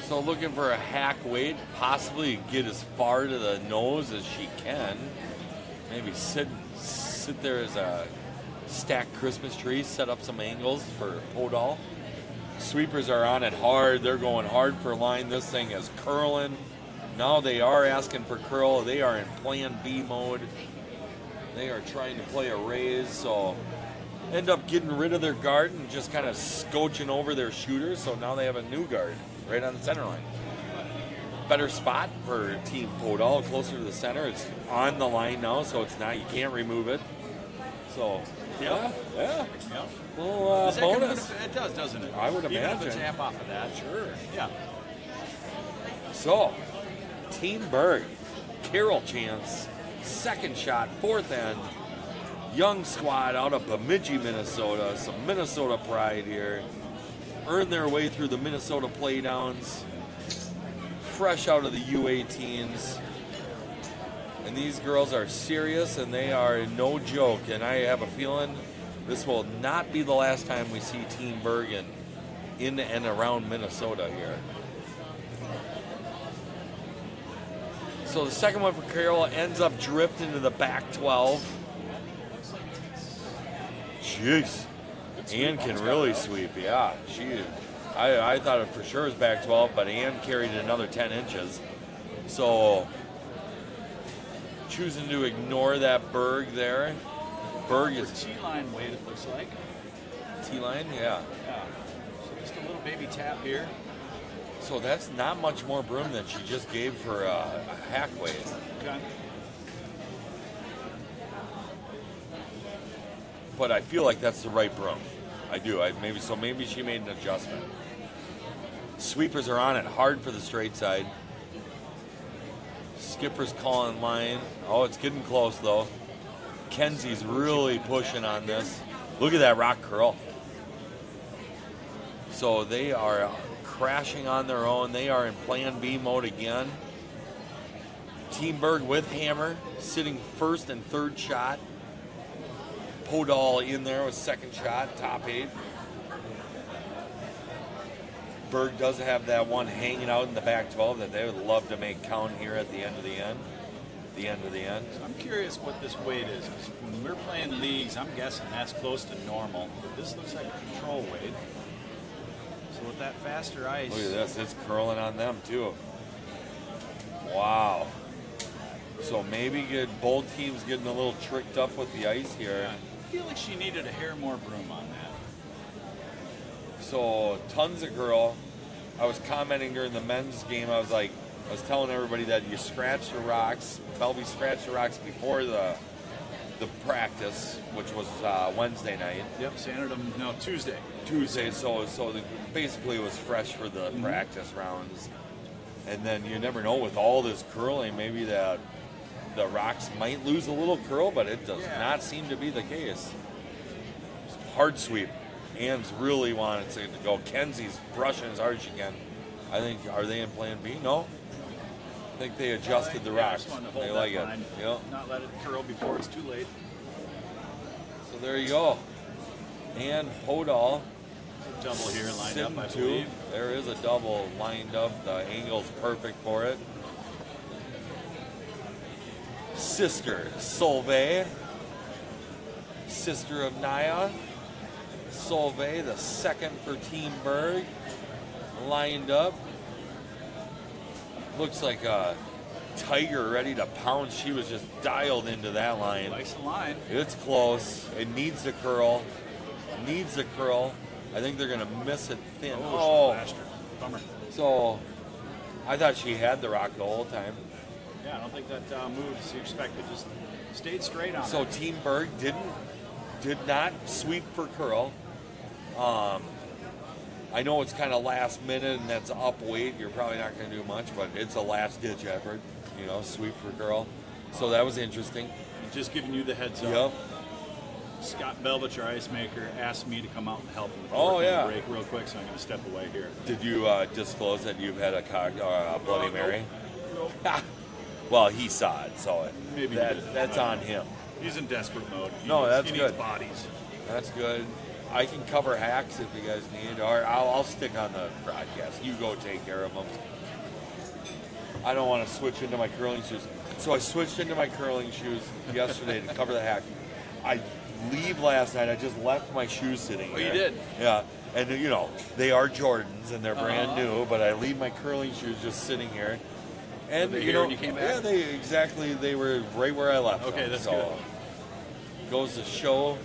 So looking for a hack weight, possibly get as far to the nose as she can. Maybe sit there as a stacked Christmas tree, set up some angles for Podoll. Sweepers are on it hard. They're going hard for line. This thing is curling. Now they are asking for curl. They are in plan B mode. They are trying to play a raise, so end up getting rid of their guard and just kind of scooching over their shooter. So now they have a new guard right on the center line. Better spot for Team Podoll, closer to the center. It's on the line now, so it's not, you can't remove it. So, yeah. Well, bonus. It does, doesn't it? I would Even imagine. if it's half off of that. Sure. Yeah. So, Team Berg, Carroll chance, second shot, fourth end. Young squad out of Bemidji, Minnesota. Some Minnesota pride here. Earned their way through the Minnesota playdowns. Fresh out of the U18s. And these girls are serious and they are no joke. And I have a feeling this will not be the last time we see Team Bergen in and around Minnesota here. So the second one for Carroll ends up drifting to the back 12. Jeez. Ann can really sweep, yeah. I thought it for sure was back 12, but Ann carried another 10 inches. So choosing to ignore that Berg there. Berg is T-line weight, it looks like. T-line, yeah. Yeah. So just a little baby tap here. So that's not much more broom than she just gave for a hack weight. Okay. But I feel like that's the right broom. I do. Maybe she made an adjustment. Sweepers are on it hard for the straight side. Skipper's calling line. Oh, it's getting close though. Kenzie's really pushing on this. Look at that rock curl. So they are crashing on their own. They are in plan B mode again. Team Berg with hammer, sitting first and third shot. Podoll in there with second shot, top 8. Berg does have that one hanging out in the back 12 that they would love to make count here at the end of the end. I'm curious what this weight is, because when we're playing leagues, I'm guessing that's close to normal. But this looks like a control weight. So with that faster ice... Look at this, it's curling on them too. Wow. So maybe both teams getting a little tricked up with the ice here. Yeah. I feel like she needed a hair more broom on that. So tons of curl. I was commenting during the men's game, I was telling everybody that you scratch the rocks. Belby scratched the rocks before the practice, which was Wednesday night. Yep, sanded them, no, Tuesday. So basically it was fresh for the practice rounds. And then you never know with all this curling, maybe that the rocks might lose a little curl, but it does not seem to be the case. Hard sweep. Ann's really wanted to go. Kenzie's brushing as hard as she can. I think, are they in plan B? No. I think they adjusted the rocks. They like it. Yep. Not let it curl before it's too late. So there you go. And Podoll. Double here lined up, I two. believe. There is a double lined up. The angle's perfect for it. Sister Solveig. Sister of Naya. Solveig, the second for Team Berg. Lined up. Looks like a tiger ready to pounce. She was just dialed into that line. Nice line. It's close. It needs to curl. Needs to curl. I think they're going to miss it thin. Oh, bummer. So I thought she had the rock the whole time. Yeah, I don't think that move as you expected. Just stayed straight on So it. Team Berg did not sweep for curl. I know it's kind of last minute and that's up weight. You're probably not going to do much, but it's a last ditch effort. Sweep for curl. So that was interesting. Just giving you the heads up. Yep. Scott Belvich, our ice maker, asked me to come out and help him. Oh, yeah. Break real quick, so I'm going to step away here. Did you disclose that you've had a Bloody Mary? Nope. Well, he saw it, so Maybe that's on him. He's in desperate mode. That's he good. Needs bodies. That's good. I can cover hacks if you guys need, or I'll stick on the broadcast. You go take care of them. I don't want to switch into my curling shoes. So I switched into my curling shoes yesterday to cover the hack. I leave last night. I just left my shoes sitting there. Oh, you did? Yeah. And, they are Jordans, and they're brand new, but I leave my curling shoes just sitting here. And, were they here when you came back? Yeah, they were right where I left Okay, them. that's so, good. Goes to show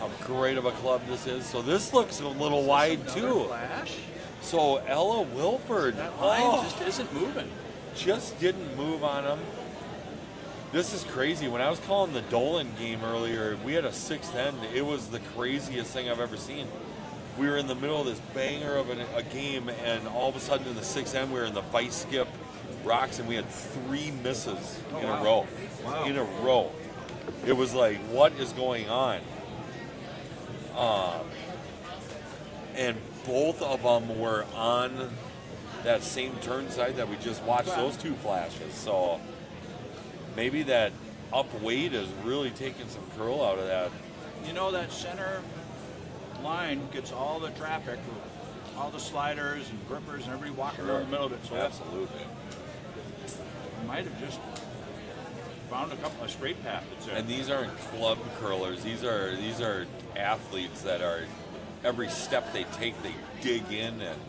how great of a club this is. So this looks a little wide, too. Flash? So Ella Wilford. That line just isn't moving. Just didn't move on him. This is crazy. When I was calling the Dolan game earlier, we had a 6th end. It was the craziest thing I've ever seen. We were in the middle of this banger of a game, and all of a sudden in the 6th end, we were in the vice skip rocks, and we had 3 misses in a row. Wow. In a row. It was like, what is going on? And both of them were on that same turn side that we just watched, those 2 flashes. So maybe that up weight is really taking some curl out of that. That center line gets all the traffic, all the sliders and grippers and everybody walking around the middle of it. So Absolutely. Might have just found a straight path that's there. And these aren't club curlers. These are athletes that are, every step they take, they dig in. And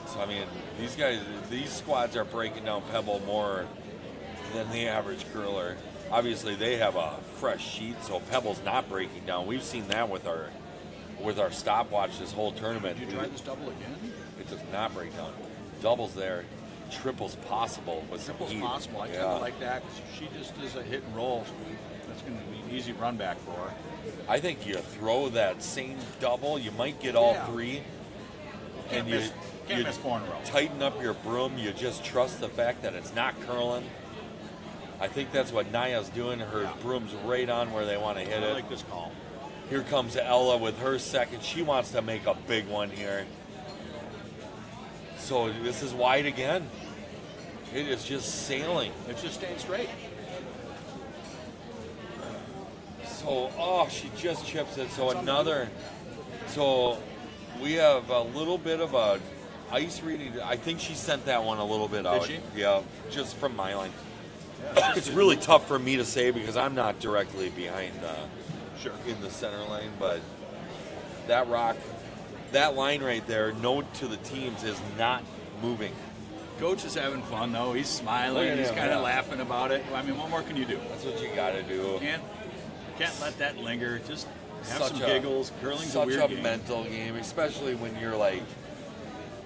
so, these squads are breaking down Pebble more than the average curler. Obviously, they have a fresh sheet, so Pebble's not breaking down. We've seen that with our stopwatch this whole tournament. Did you try this double again? It does not break down. Double's there. Triple's possible. With Triple's some heat. possible. I kind of like that because she just is a hit and roll. That's going to be an easy run back for her. I think you throw that same double, you might get all 3. Can't miss 4 in a row. Tighten up your broom. You just trust the fact that it's not curling. I think that's what Naya's doing. Her broom's right on where they want to hit it. I like this call. Here comes Ella with her second. She wants to make a big one here. So this is wide again. It is just sailing. It's just staying straight. So, she just chips it. So we have a little bit of a ice reading. I think she sent that one a little bit out. Did she? Yeah, just from my line. Yeah, it's really tough for me to say because I'm not directly behind in the center line, but that rock, that line right there, note to the teams, is not moving. Coach is having fun, though. He's smiling. He's kind of laughing about it. What more can you do? That's what you got to do. Can't let that linger. Just have Such some a- giggles. Curling's a weird game. mental game, especially when you're like,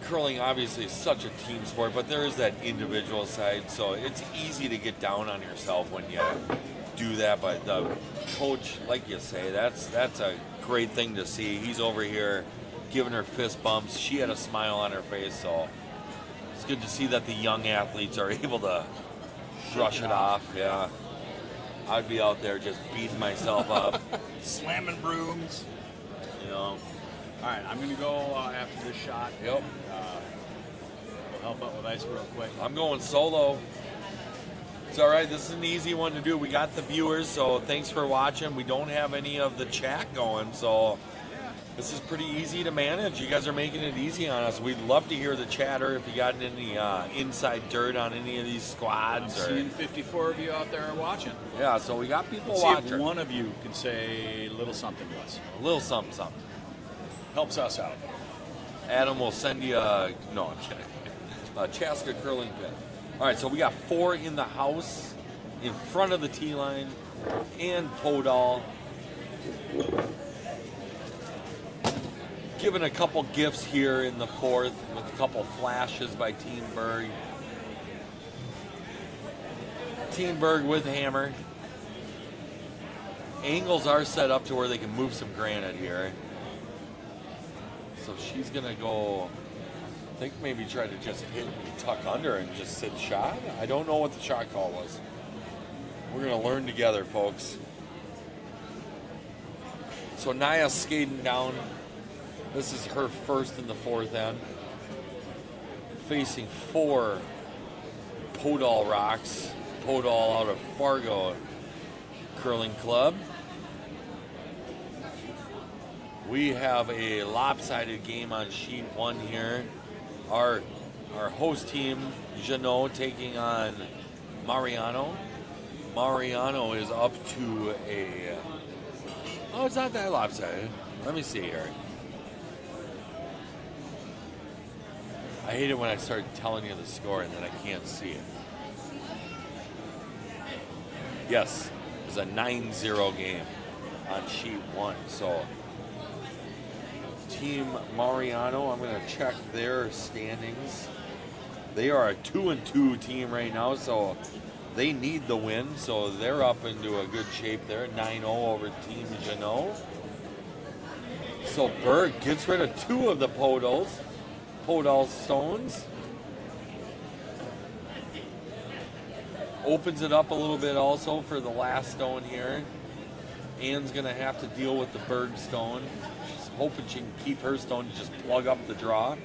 curling obviously is such a team sport, but there is that individual side, so it's easy to get down on yourself when you do that. But the coach, like you say, that's a great thing to see. He's over here giving her fist bumps. She had a smile on her face, so it's good to see that the young athletes are able to brush it off. Yeah, I'd be out there just beating myself up. Slamming brooms. All right, I'm going to go after this shot. Yep. We'll help out with ice real quick. I'm going solo. It's all right. This is an easy one to do. We got the viewers, so thanks for watching. We don't have any of the chat going, so this is pretty easy to manage. You guys are making it easy on us. We'd love to hear the chatter if you got any inside dirt on any of these squads. I'm seeing 54 of you out there watching. Yeah, so we got people Let's watching. see if one of you can say a little something to us. A little something, something. Helps us out. Adam will send you I'm kidding. A Chaska curling pin. All right, so we got 4 in the house, in front of the tee line, and Podoll. Given a couple gifts here in the 4th with a couple flashes by Team Berg. Team Berg with hammer. Angles are set up to where they can move some granite here. So she's going to go, I think maybe try to just hit and tuck under and just sit shot. I don't know what the shot call was. We're going to learn together, folks. So Naya's skating down. This is her first in the 4th end. Facing 4 Podoll rocks. Podoll out of Fargo Curling Club. We have a lopsided game on sheet 1 here. Our host team, Jeannot, taking on Mariano. Mariano is up to a... Oh, it's not that lopsided. Let me see here. I hate it when I start telling you the score and then I can't see it. Yes, it's a 9-0 game on sheet 1. So, Team Mariano, I'm going to check their standings. They are a 2-2 team right now, so they need the win. So they're up into a good shape there, 9-0 over Team Jeannot. So Berg gets rid of 2 of the Podoll stones. Opens it up a little bit also for the last stone here. Anne's going to have to deal with the Berg stone. She's hoping she can keep her stone to just plug up the draw.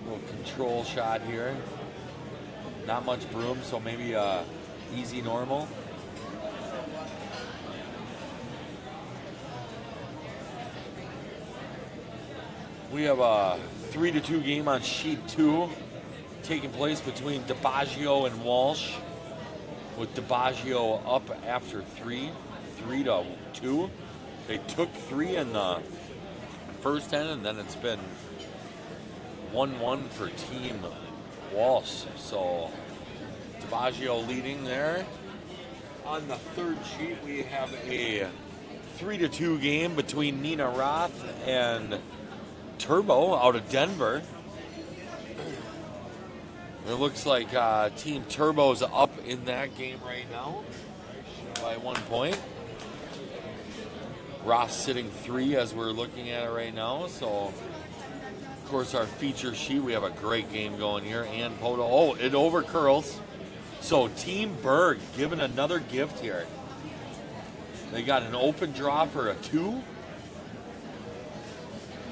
Little control shot here. Not much broom, so maybe easy normal. We have a 3-2 game on sheet 2 taking place between DiBaggio and Walsh, with DiBaggio up after 3-2. They took 3 in the first 10, and then it's been 1-1 for Team Walsh. So DiBaggio leading there. On the third sheet, we have a 3-2 game between Nina Roth and Turbo out of Denver. It looks like Team Turbo's up in that game right now by 1 point. Roth sitting 3 as we're looking at it right now. So, of course, our feature sheet, we have a great game going here. And Podoll, oh, it over curls. So Team Berg giving another gift here. They got an open draw for a 2.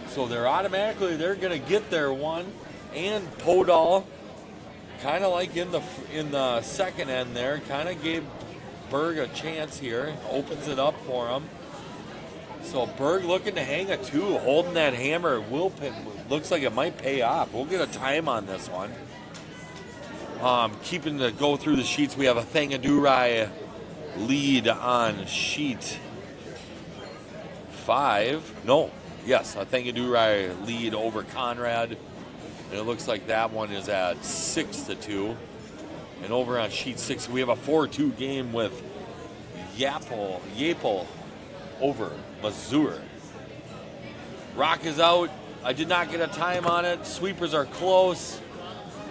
So they're going to get their 1. And Podoll, kind of like in the second end there, kind of gave Berg a chance here. Opens it up for him. So Berg looking to hang a 2, holding that hammer. Looks like it might pay off. We'll get a time on this one. Keeping to go through the sheets, we have a Thangadurai lead on sheet 5. No. Yes, a Thangadurai lead over Conrad. And it looks like that one is at 6-2. And over on sheet 6, we have a 4-2 game with Yapel over Mazur. Rock is out. I did not get a time on it. Sweepers are close.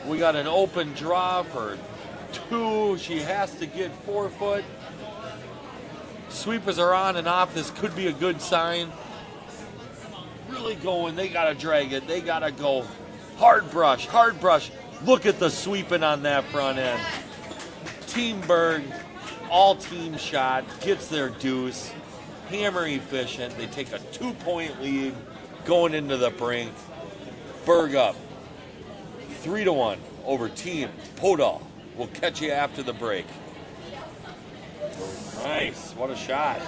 We got an open draw for 2. She has to get 4 foot. Sweepers are on and off. This could be a good sign. Really going. They got to drag it. They got to go. Hard brush. Look at the sweeping on that front end. Team Berg, all team shot, gets their deuce. Hammer efficient. They take a 2-point lead going into the brink. Berg up 3-1 over Team Podoll. We'll catch you after the break. Nice. What a shot.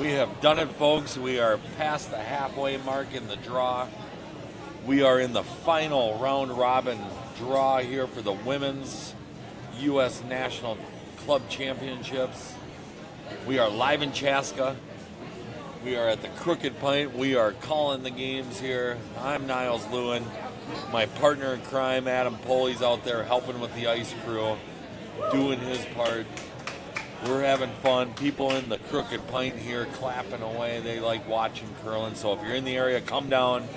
We have done it, folks. We are past the halfway mark in the draw. We are in the final round robin draw here for the Women's U.S. National Club Championships. We are live in Chaska. We are at the Crooked Pint. We are calling the games here. I'm Niles Lewin. My partner in crime, Adam Poley's out there helping with the ice crew, doing his part. We're having fun. People in the Crooked Pint here clapping away. They like watching curling. So if you're in the area, come down.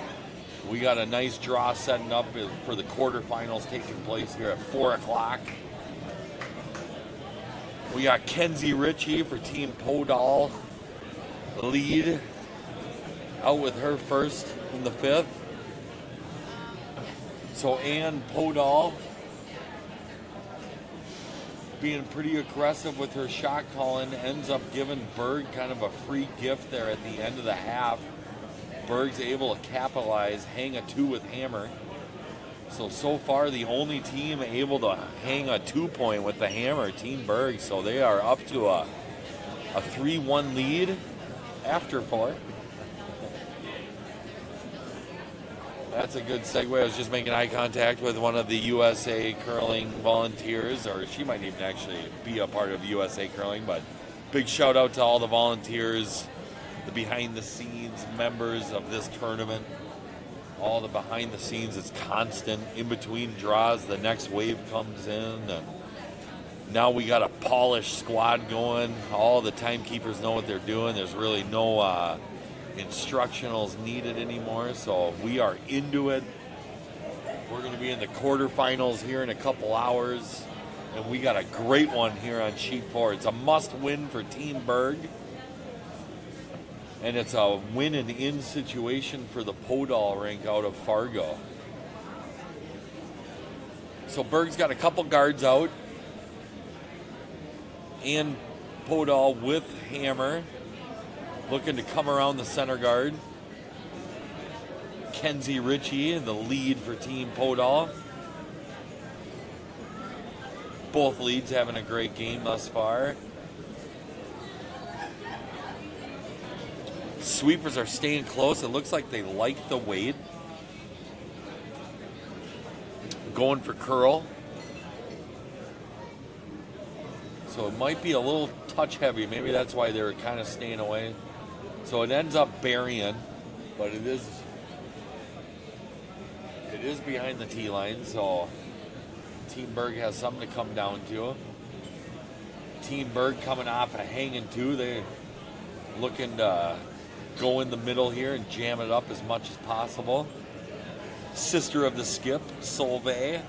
We got a nice draw setting up for the quarterfinals taking place here at 4 o'clock. We got Kenzie Ritchie for Team Podoll, lead, out with her first in the fifth. So Ann Podoll being pretty aggressive with her shot calling, ends up giving Berg kind of a free gift there at the end of the half. Berg's able to capitalize, hang a 2 with hammer. So far the only team able to hang a 2-point with the hammer, Team Berg. So they are up to a 3-1 lead after 4. That's a good segue. I was just making eye contact with one of the USA Curling volunteers, or she might even actually be a part of USA Curling, but big shout out to all the volunteers, the behind the scenes members of this tournament. All the behind the scenes, it's constant. In between draws, the next wave comes in, and now we got a polished squad going. All the timekeepers know what they're doing. There's really no instructionals needed anymore, so we are into it. We're going to be in the quarterfinals here in a couple hours, and we got a great one here on sheet 4. It's a must-win for Team Berg, and it's a win and in situation for the Podoll rink out of Fargo. So Berg's got a couple guards out, and Podoll with hammer, looking to come around the center guard. Kenzie Ritchie, the lead for Team Podoll. Both leads having a great game thus far. Sweepers are staying close. It looks like they like the weight. Going for curl. So it might be a little touch heavy. Maybe that's why they're kind of staying away. So it ends up burying, but it is behind the tee line, so Team Berg has something to come down to. Team Berg coming off a hanging 2. They're looking to go in the middle here and jam it up as much as possible. Sister of the skip, Solveig.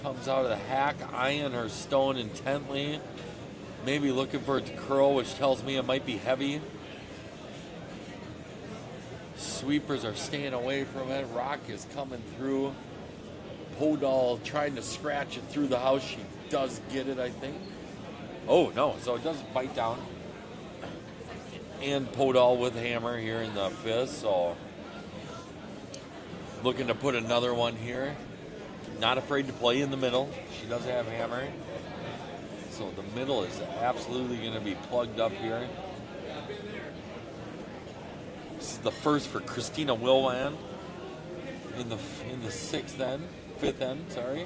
Comes out of the hack, eyeing her stone intently. Maybe looking for it to curl, which tells me it might be heavy. Sweepers are staying away from it. Rock is coming through. Podoll trying to scratch it through the house. She does get it, I think. Oh, no, so it does bite down. And Podoll with hammer here in the fifth, so looking to put another one here. Not afraid to play in the middle. She does have hammer. So the middle is absolutely going to be plugged up here. This is the first for Christina Wilwan in the fifth end, sorry.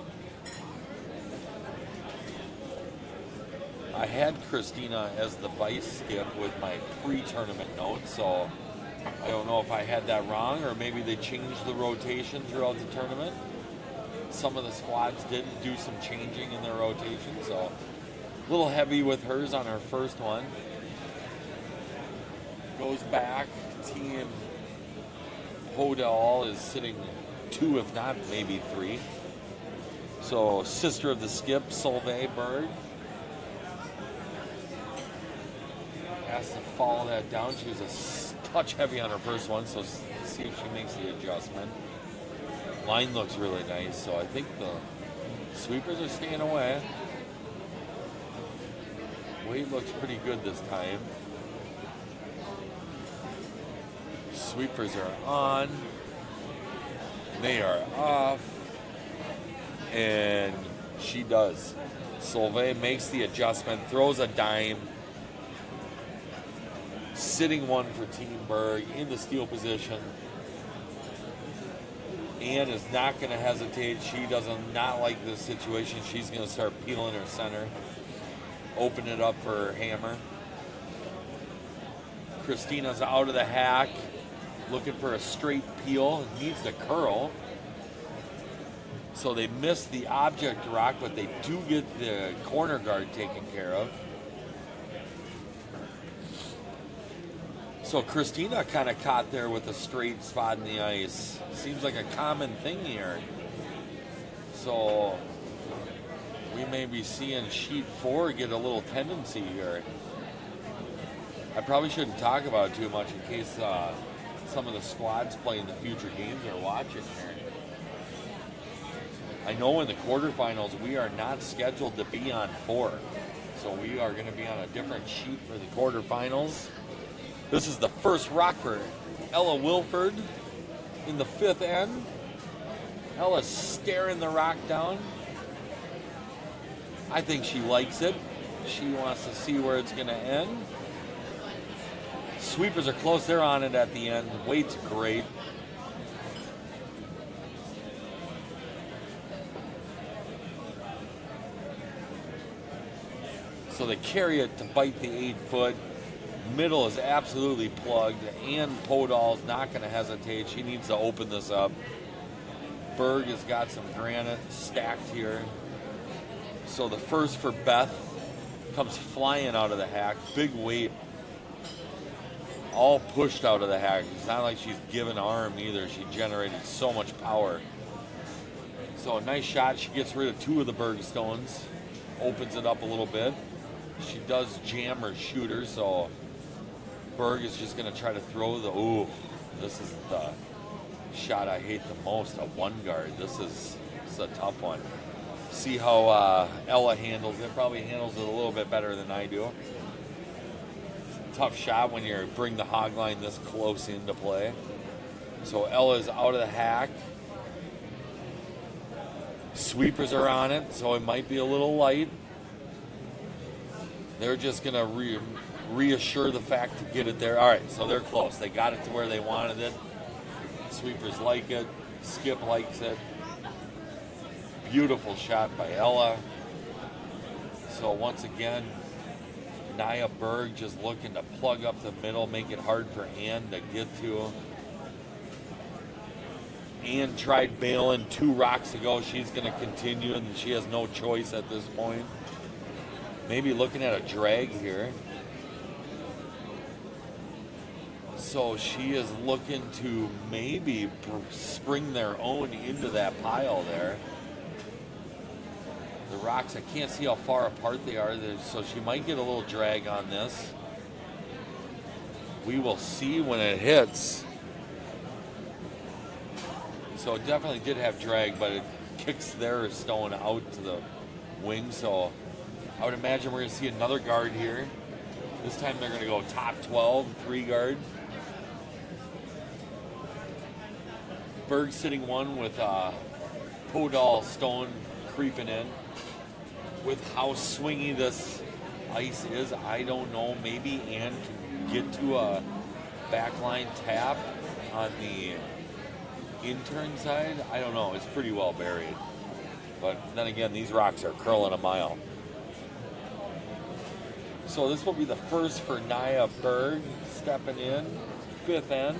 I had Christina as the vice skip with my pre-tournament notes, so I don't know if I had that wrong, or maybe they changed the rotation throughout the tournament. Some of the squads did do some changing in their rotation, so a little heavy with hers on her first one. Goes back. Team Podoll is sitting 2, if not maybe 3. So sister of the skip, Solveig Berg, has to follow that down. She was a touch heavy on her first one, so let's see if she makes the adjustment. Line looks really nice, so I think the sweepers are staying away. Weight looks pretty good this time. Sweepers are on. They are off. And She does. Solveig makes the adjustment, throws a dime. Sitting one for Team Berg in the steal position. Ann is not going to hesitate. She does not like this situation. She's going to start peeling her center. Open it up for her hammer. Christina's out of the hack. Looking for a straight peel. Needs to curl. So they miss the object rock, but they do get the corner guard taken care of. So Christina kind of caught there with a straight spot in the ice. Seems like a common thing here. So we may be seeing sheet 4 get a little tendency here. I probably shouldn't talk about it too much in case some of the squads playing the future games are watching here. I know in the quarterfinals we are not scheduled to be on 4. So we are going to be on a different sheet for the quarterfinals. This is the first rock for Ella Wilford in the 5th end. Ella's staring the rock down. I think she likes it. She wants to see where it's going to end. Sweepers are close. They're on it at the end. Weight's great. So they carry it to bite the 8-foot. Middle is absolutely plugged, and Podoll's not going to hesitate. She needs to open this up. Berg has got some granite stacked here. So the first for Beth comes flying out of the hack. Big weight. All pushed out of the hack. It's not like she's given arm either. She generated so much power. So a nice shot. She gets rid of 2 of the Berg stones. Opens it up a little bit. She does jam her shooter, so Berg is just going to try to throw the, this is the shot I hate the most, a 1 guard. This is a tough one. See how Ella handles it. Probably handles it a little bit better than I do. Tough shot when you bring the hog line this close into play. So Ella's out of the hack. Sweepers are on it, so it might be a little light. They're just going to reassure the fact to get it there. All right, so they're close. They got it to where they wanted it. Sweepers like it. Skip likes it. Beautiful shot by Ella. So once again, Nia Berg just looking to plug up the middle, make it hard for Ann to get to. Ann tried bailing 2 rocks ago. She's going to continue, and she has no choice at this point. Maybe looking at a drag here. So she is looking to maybe spring their own into that pile there. The rocks, I can't see how far apart they are, so she might get a little drag on this. We will see when it hits. So it definitely did have drag, but it kicks their stone out to the wing, so I would imagine we're going to see another guard here. This time they're going to go top 12, 3 guard. Berg sitting 1 with Podoll stone creeping in. With how swingy this ice is, I don't know. Maybe Ann can get to a backline tap on the intern side. I don't know. It's pretty well buried. But then again, these rocks are curling a mile. So this will be the first for Nia Berg stepping in, 5th end.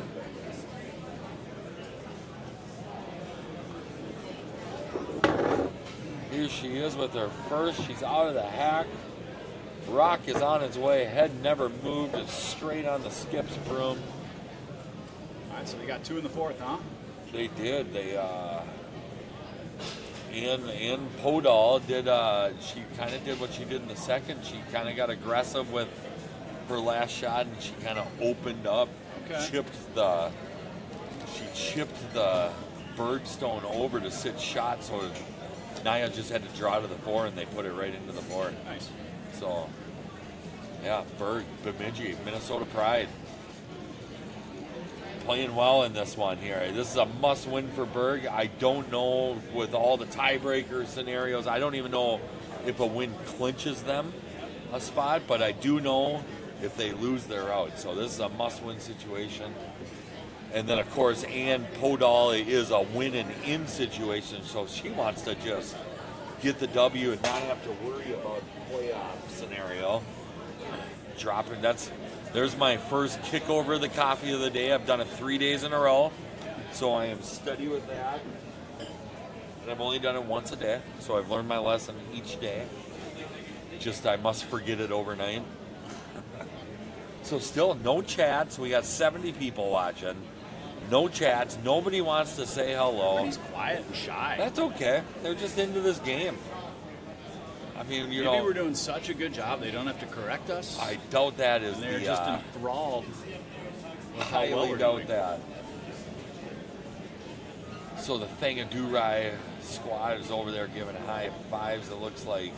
Here she is with her first. She's out of the hack. Rock is on its way. Head never moved. It's straight on the skip's broom. All right, so they got 2 in the 4th, huh? They did. They and Podoll did. She kind of did what she did in the second. She kind of got aggressive with her last shot, and she kind of opened up. Okay. She chipped the Bergstone over to sit shot, so Nia just had to draw to the 4, and they put it right into the 4. Nice. So, yeah, Berg, Bemidji, Minnesota Pride. playing well in this one here. This is a must-win for Berg. I don't know with all the tiebreaker scenarios. I don't even know if a win clinches them a spot, but I do know if they lose, they're out. So this is a must-win situation. And then, of course, Ann Podoll is a win and in situation, so she wants to just get the W and not have to worry about the playoff scenario. Dropping, there's my first kick over the coffee of the day. I've done it 3 days in a row, so I am steady with that. And I've only done it once a day, so I've learned my lesson each day. Just I must forget it overnight. So still no chats. We got 70 people watching. No chats. Nobody wants to say hello. He's quiet and shy. That's okay. They're just into this game. I mean, you know, maybe we're doing such a good job they don't have to correct us. I doubt that is and they're just enthralled. I highly doubt that. So the Thangadoorai squad is over there giving high fives. It looks like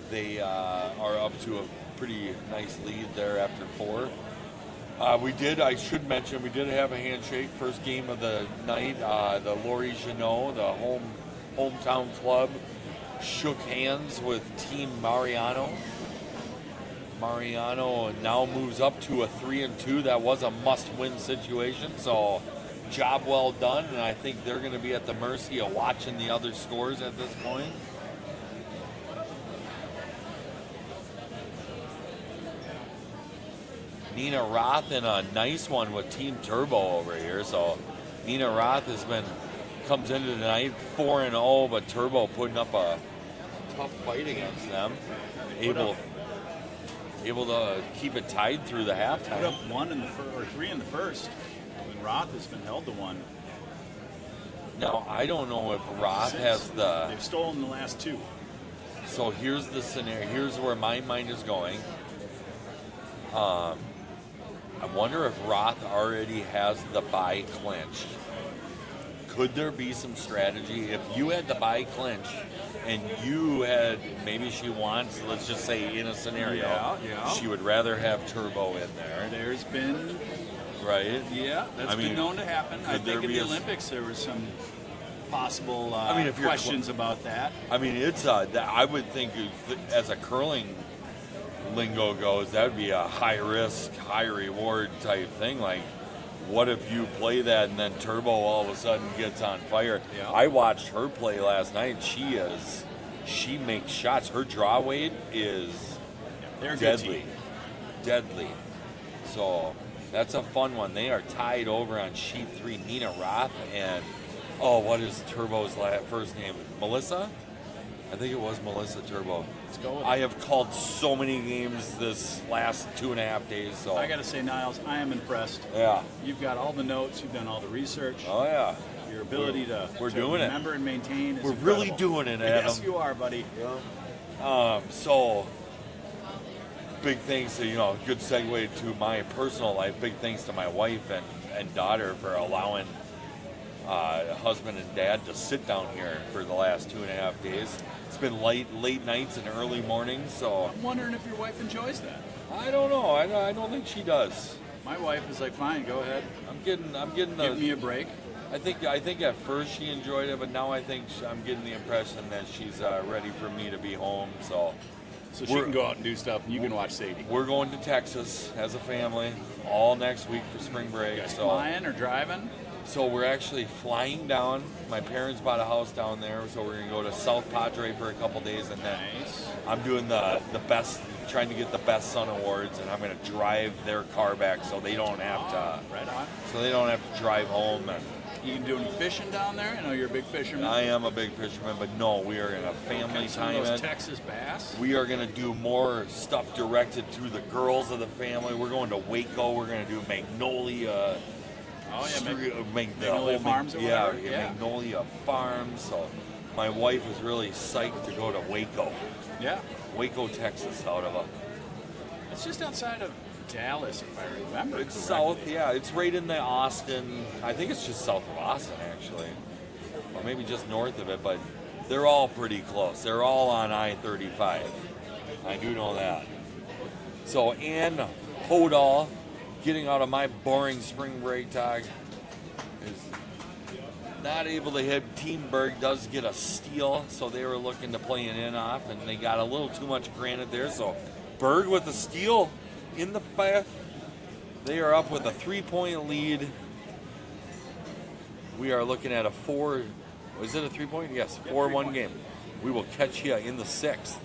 they are up to a pretty nice lead there after 4. I should mention, we did have a handshake. First game of the night. The Laurie Jeannot, the hometown club, shook hands with Team Mariano. Mariano now moves up to a 3-2. That was a must-win situation, so job well done. And I think they're going to be at the mercy of watching the other scores at this point. Nina Roth in a nice one with Team Turbo over here. So Nina Roth comes into tonight 4-0, but Turbo putting up a tough fight against them. Able to keep it tied through the halftime. Put up 1 in the or 3 in the first. And Roth has been held to 1. Now I don't know if Roth has the. They've stolen the last 2. So here's the scenario. Here's where my mind is going. I wonder if Roth already has the bye clinched. Could there be some strategy if you had the bye clinch and you had, maybe she wants, let's just say in a scenario, she would rather have Turbo in there. There's been, right? Yeah, that's been known to happen. I think in the Olympics there was some possible questions about that. I mean, I would think as a curling lingo goes, that would be a high risk, high reward type thing. Like, what if you play that and then Turbo all of a sudden gets on fire? Yeah. I watched her play last night. She makes shots. Her draw weight is deadly. Deadly. So that's a fun one. They are tied over on sheet 3. Nina Roth and, what is Turbo's first name? Melissa? I think it was Melissa Turbo. Let's go with it. I have called so many games this last 2.5 days. So I got to say, Niles, I am impressed. Yeah. You've got all the notes. You've done all the research. Oh, yeah. Your ability to remember and maintain is We're incredible. really doing it, Adam. Yes, you are, buddy. Yeah. So, big thanks to, good segue to my personal life. Big thanks to my wife and daughter for allowing husband and dad to sit down here for the last 2.5 days. It's been late nights and early mornings, so I'm wondering if your wife enjoys that. I don't know. I don't think she does. My wife is like, fine, go ahead. I'm getting give me a break. I think at first she enjoyed it, but now I think I'm getting the impression that she's ready for me to be home. So she can go out and do stuff, and you can watch Sadie. We're going to Texas as a family all next week for spring break. You guys flying or driving? So we're actually flying down. My parents bought a house down there, so we're going to go to South Padre for a couple days, and then I'm doing the best, trying to get the best son awards, and I'm going to drive their car back so they don't have to. Right on. So they don't have to drive home. And you can do any fishing down there? I know you're a big fisherman. I am a big fisherman, but no, we are going to family time those Texas bass. We are going to do more stuff directed to the girls of the family. We're going to Waco. We're going to do Magnolia. Magnolia Farms or whatever? Yeah, Magnolia Farms. So my wife is really psyched to go to Waco. Yeah. Waco, Texas, It's just outside of Dallas, if I remember. It's south, yeah. It's right in the Austin. I think it's just south of Austin, actually. Or maybe just north of it, but they're all pretty close. They're all on I-35. I do know that. So Ann Podoll getting out of my boring spring break talk, is not able to hit. Team Berg does get a steal, so they were looking to play an in off, and they got a little too much granted there. So Berg with a steal in the fifth. They are up with a 3-point lead. We are looking at a is it a 3-point? Yes, 4-1 game. We will catch you in the sixth.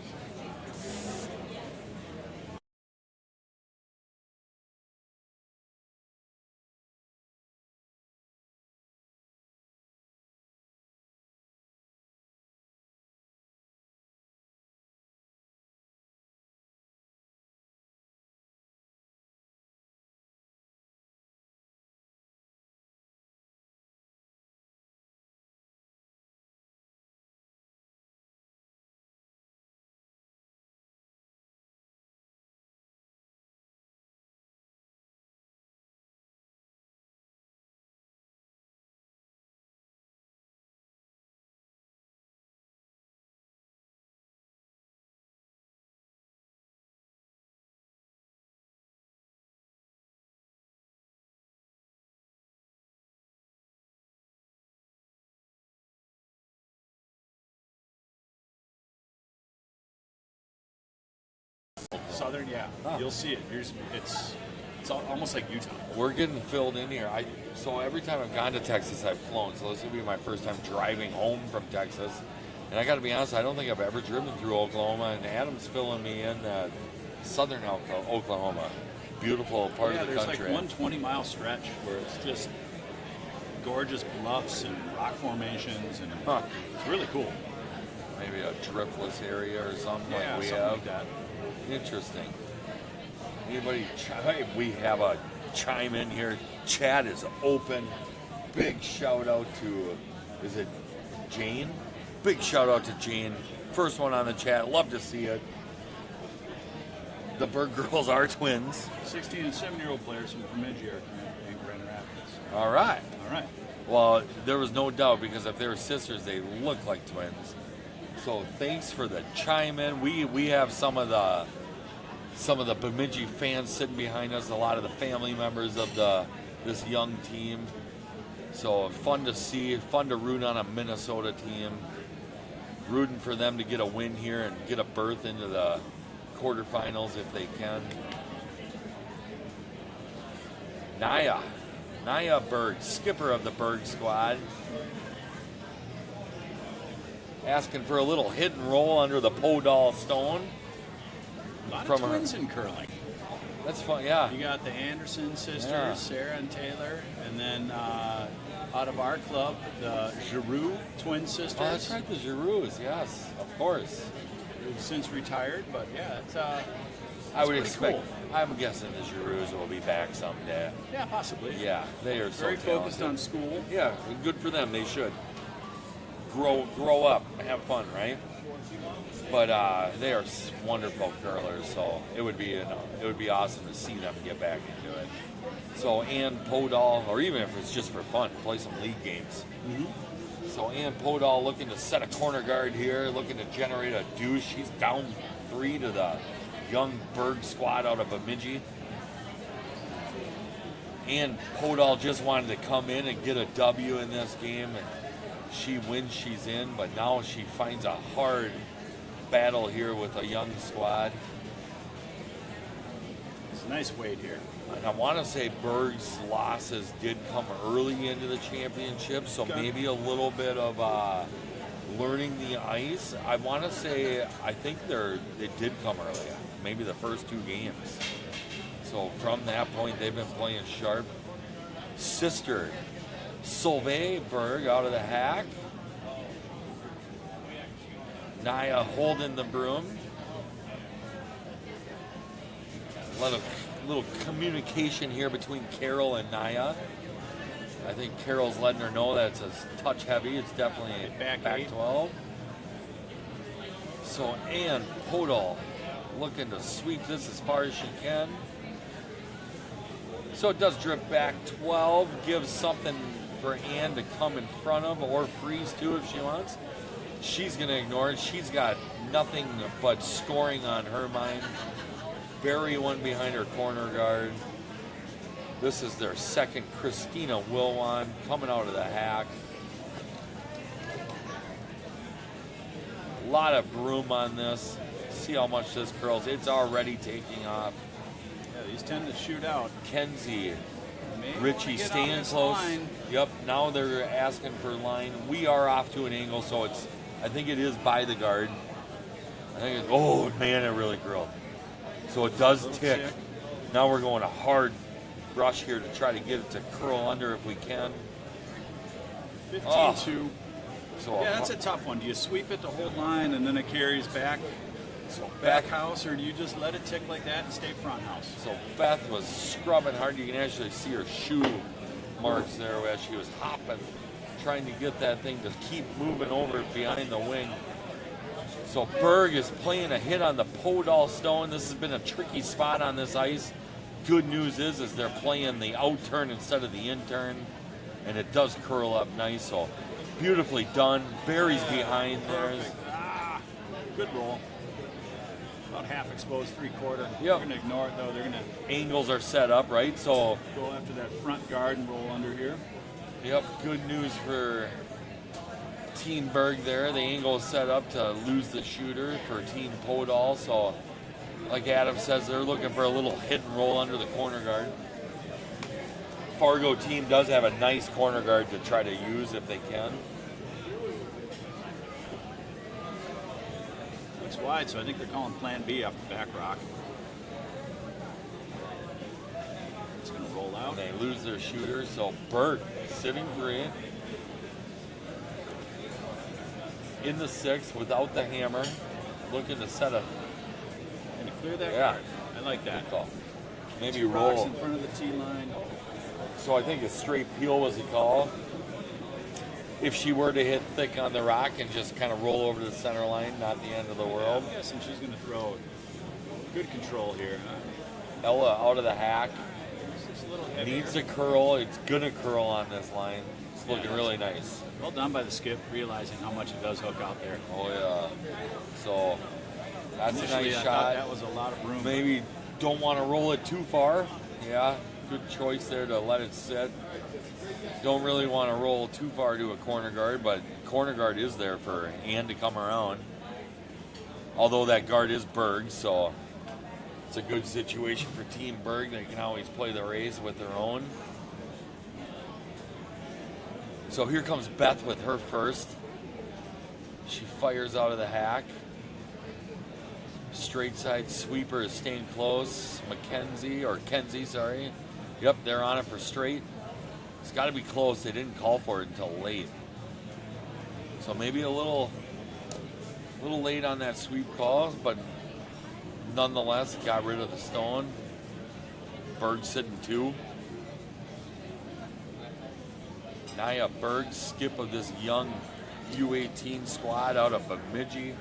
Southern, yeah. You'll see it. It's almost like Utah. We're getting filled in here. So every time I've gone to Texas, I've flown. So this will be my first time driving home from Texas. And I got to be honest, I don't think I've ever driven through Oklahoma. And Adam's filling me in southern Oklahoma. Beautiful part of the country. There's like 120-mile stretch where it's just gorgeous bluffs and rock formations. And it's really cool. Maybe a driftless area or something like we something have. Like that. Interesting. Anybody? We have a chime in here. Chat is open. Big shout out to, is it Jane? Big shout out to Jane. First one on the chat. Love to see it. The Berg girls are twins. 16 and 7-year-old players from Bemidji are in Grand Rapids. All right. All right. Well, there was no doubt because if they were sisters, they look like twins. So thanks for the chime in. We have some of the Bemidji fans sitting behind us, a lot of the family members of this young team. So fun to see, fun to root on a Minnesota team. Rooting for them to get a win here and get a berth into the quarterfinals if they can. Naya Berg, skipper of the Berg squad. Asking for a little hit and roll under the Podoll stone. A lot of twins in curling. That's fun, yeah. You got the Anderson sisters, Sarah and Taylor, and then out of our club, the Giroux twin sisters. Oh, that's right, the Giroux, yes, of course. Who've since retired, but yeah, it's I would expect. Cool. I'm guessing the Giroux will be back someday. Yeah, possibly. Yeah, they are so very talented. focused on school. Yeah, good for them. They should grow up, have fun, right? But they are wonderful curlers, so it would be awesome to see them get back into it. So Ann Podoll, or even if it's just for fun, play some league games. Mm-hmm. So Ann Podoll looking to set a corner guard here, looking to generate a deuce. She's down 3 to the young Berg squad out of Bemidji. Ann Podoll just wanted to come in and get a W in this game, and she wins, she's in, but now she finds a hard battle here with a young squad. It's a nice weight here. And I want to say Berg's losses did come early into the championship, so maybe a little bit of learning the ice. I want to say, I think they did come early, maybe the first 2 games. So from that point, they've been playing sharp. Sister Solveig Berg out of the hack. Naya holding the broom. Little communication here between Carol and Naya. I think Carol's letting her know that it's a touch heavy. It's definitely back 12. So Ann Podoll looking to sweep this as far as she can. So it does drip back 12, gives something for Ann to come in front of or freeze too if she wants. She's going to ignore it. She's got nothing but scoring on her mind. Bury one behind her corner guard. This is their second Christina Wilwan coming out of the hack. A lot of broom on this. See how much this curls. It's already taking off. Yeah, these tend to shoot out. Kenzie, Maybe Richie get staying on this close. line. Yep, now they're asking for line. We are off to an angle, so I think it is by the guard. Oh man, it really curled. So it does tick. Now we're going a hard brush here to try to get it to curl under if we can. 15-2. So Yeah, that's a tough one. Do you sweep it to hold line and then it carries back house, or do you just let it tick like that and stay front house? So Beth was scrubbing hard. You can actually see her shoe marks there as she was hopping, trying to get that thing to keep moving over behind the wing. So Berg is playing a hit on the Podoll stone. This has been a tricky spot on this ice. Good news is they're playing the out turn instead of the in turn, and it does curl up nice. So beautifully done. Barry's behind there. Good roll. About half exposed, 3/4. Yep. They're going to ignore it though. They're going to Angles are set up, right? So go after that front guard and roll under here. yep, good news for Team Berg there. The angle is set up to lose the shooter for Team Podoll. So like Adam says, they're looking for a little hit and roll under the corner guard. Fargo team does have a nice corner guard to try to use if they can. Looks wide, so I think they're calling plan B off the back rock. It's going to roll out. And they lose their shooter, so Berg sitting free. In the sixth without the hammer. Looking to set a Can you clear that Yeah. guard? I like that. good call. Maybe Two rocks roll. in front of the tee line. So I think a straight peel was the call. If she were to hit thick on the rock and just kind of roll over to the center line, not the end of the world. I'm guessing she's going to throw good control here. Ella out of the hack. It's a little heavier. Needs to curl. It's going to curl on this line. It's looking really nice. Well done by the skip, realizing how much it does hook out there. Oh, yeah. So that's Initially, a nice I thought shot. that was a lot of room. Maybe don't want to roll it too far. Yeah, good choice there to let it sit. Don't really want to roll too far to a corner guard, but corner guard is there for Ann to come around. Although that guard is Berg, so it's a good situation for Team Berg. They can always play the race with their own. So here comes Beth with her first. She fires out of the hack. Straight side sweeper is staying close. Kenzie, sorry. Yep, they're on it for straight. It's got to be close. They didn't call for it until late. So maybe a little late on that sweep call, but nonetheless got rid of the stone. Berg sitting 2. Naya Berg, skip of this young U18 squad out of Bemidji.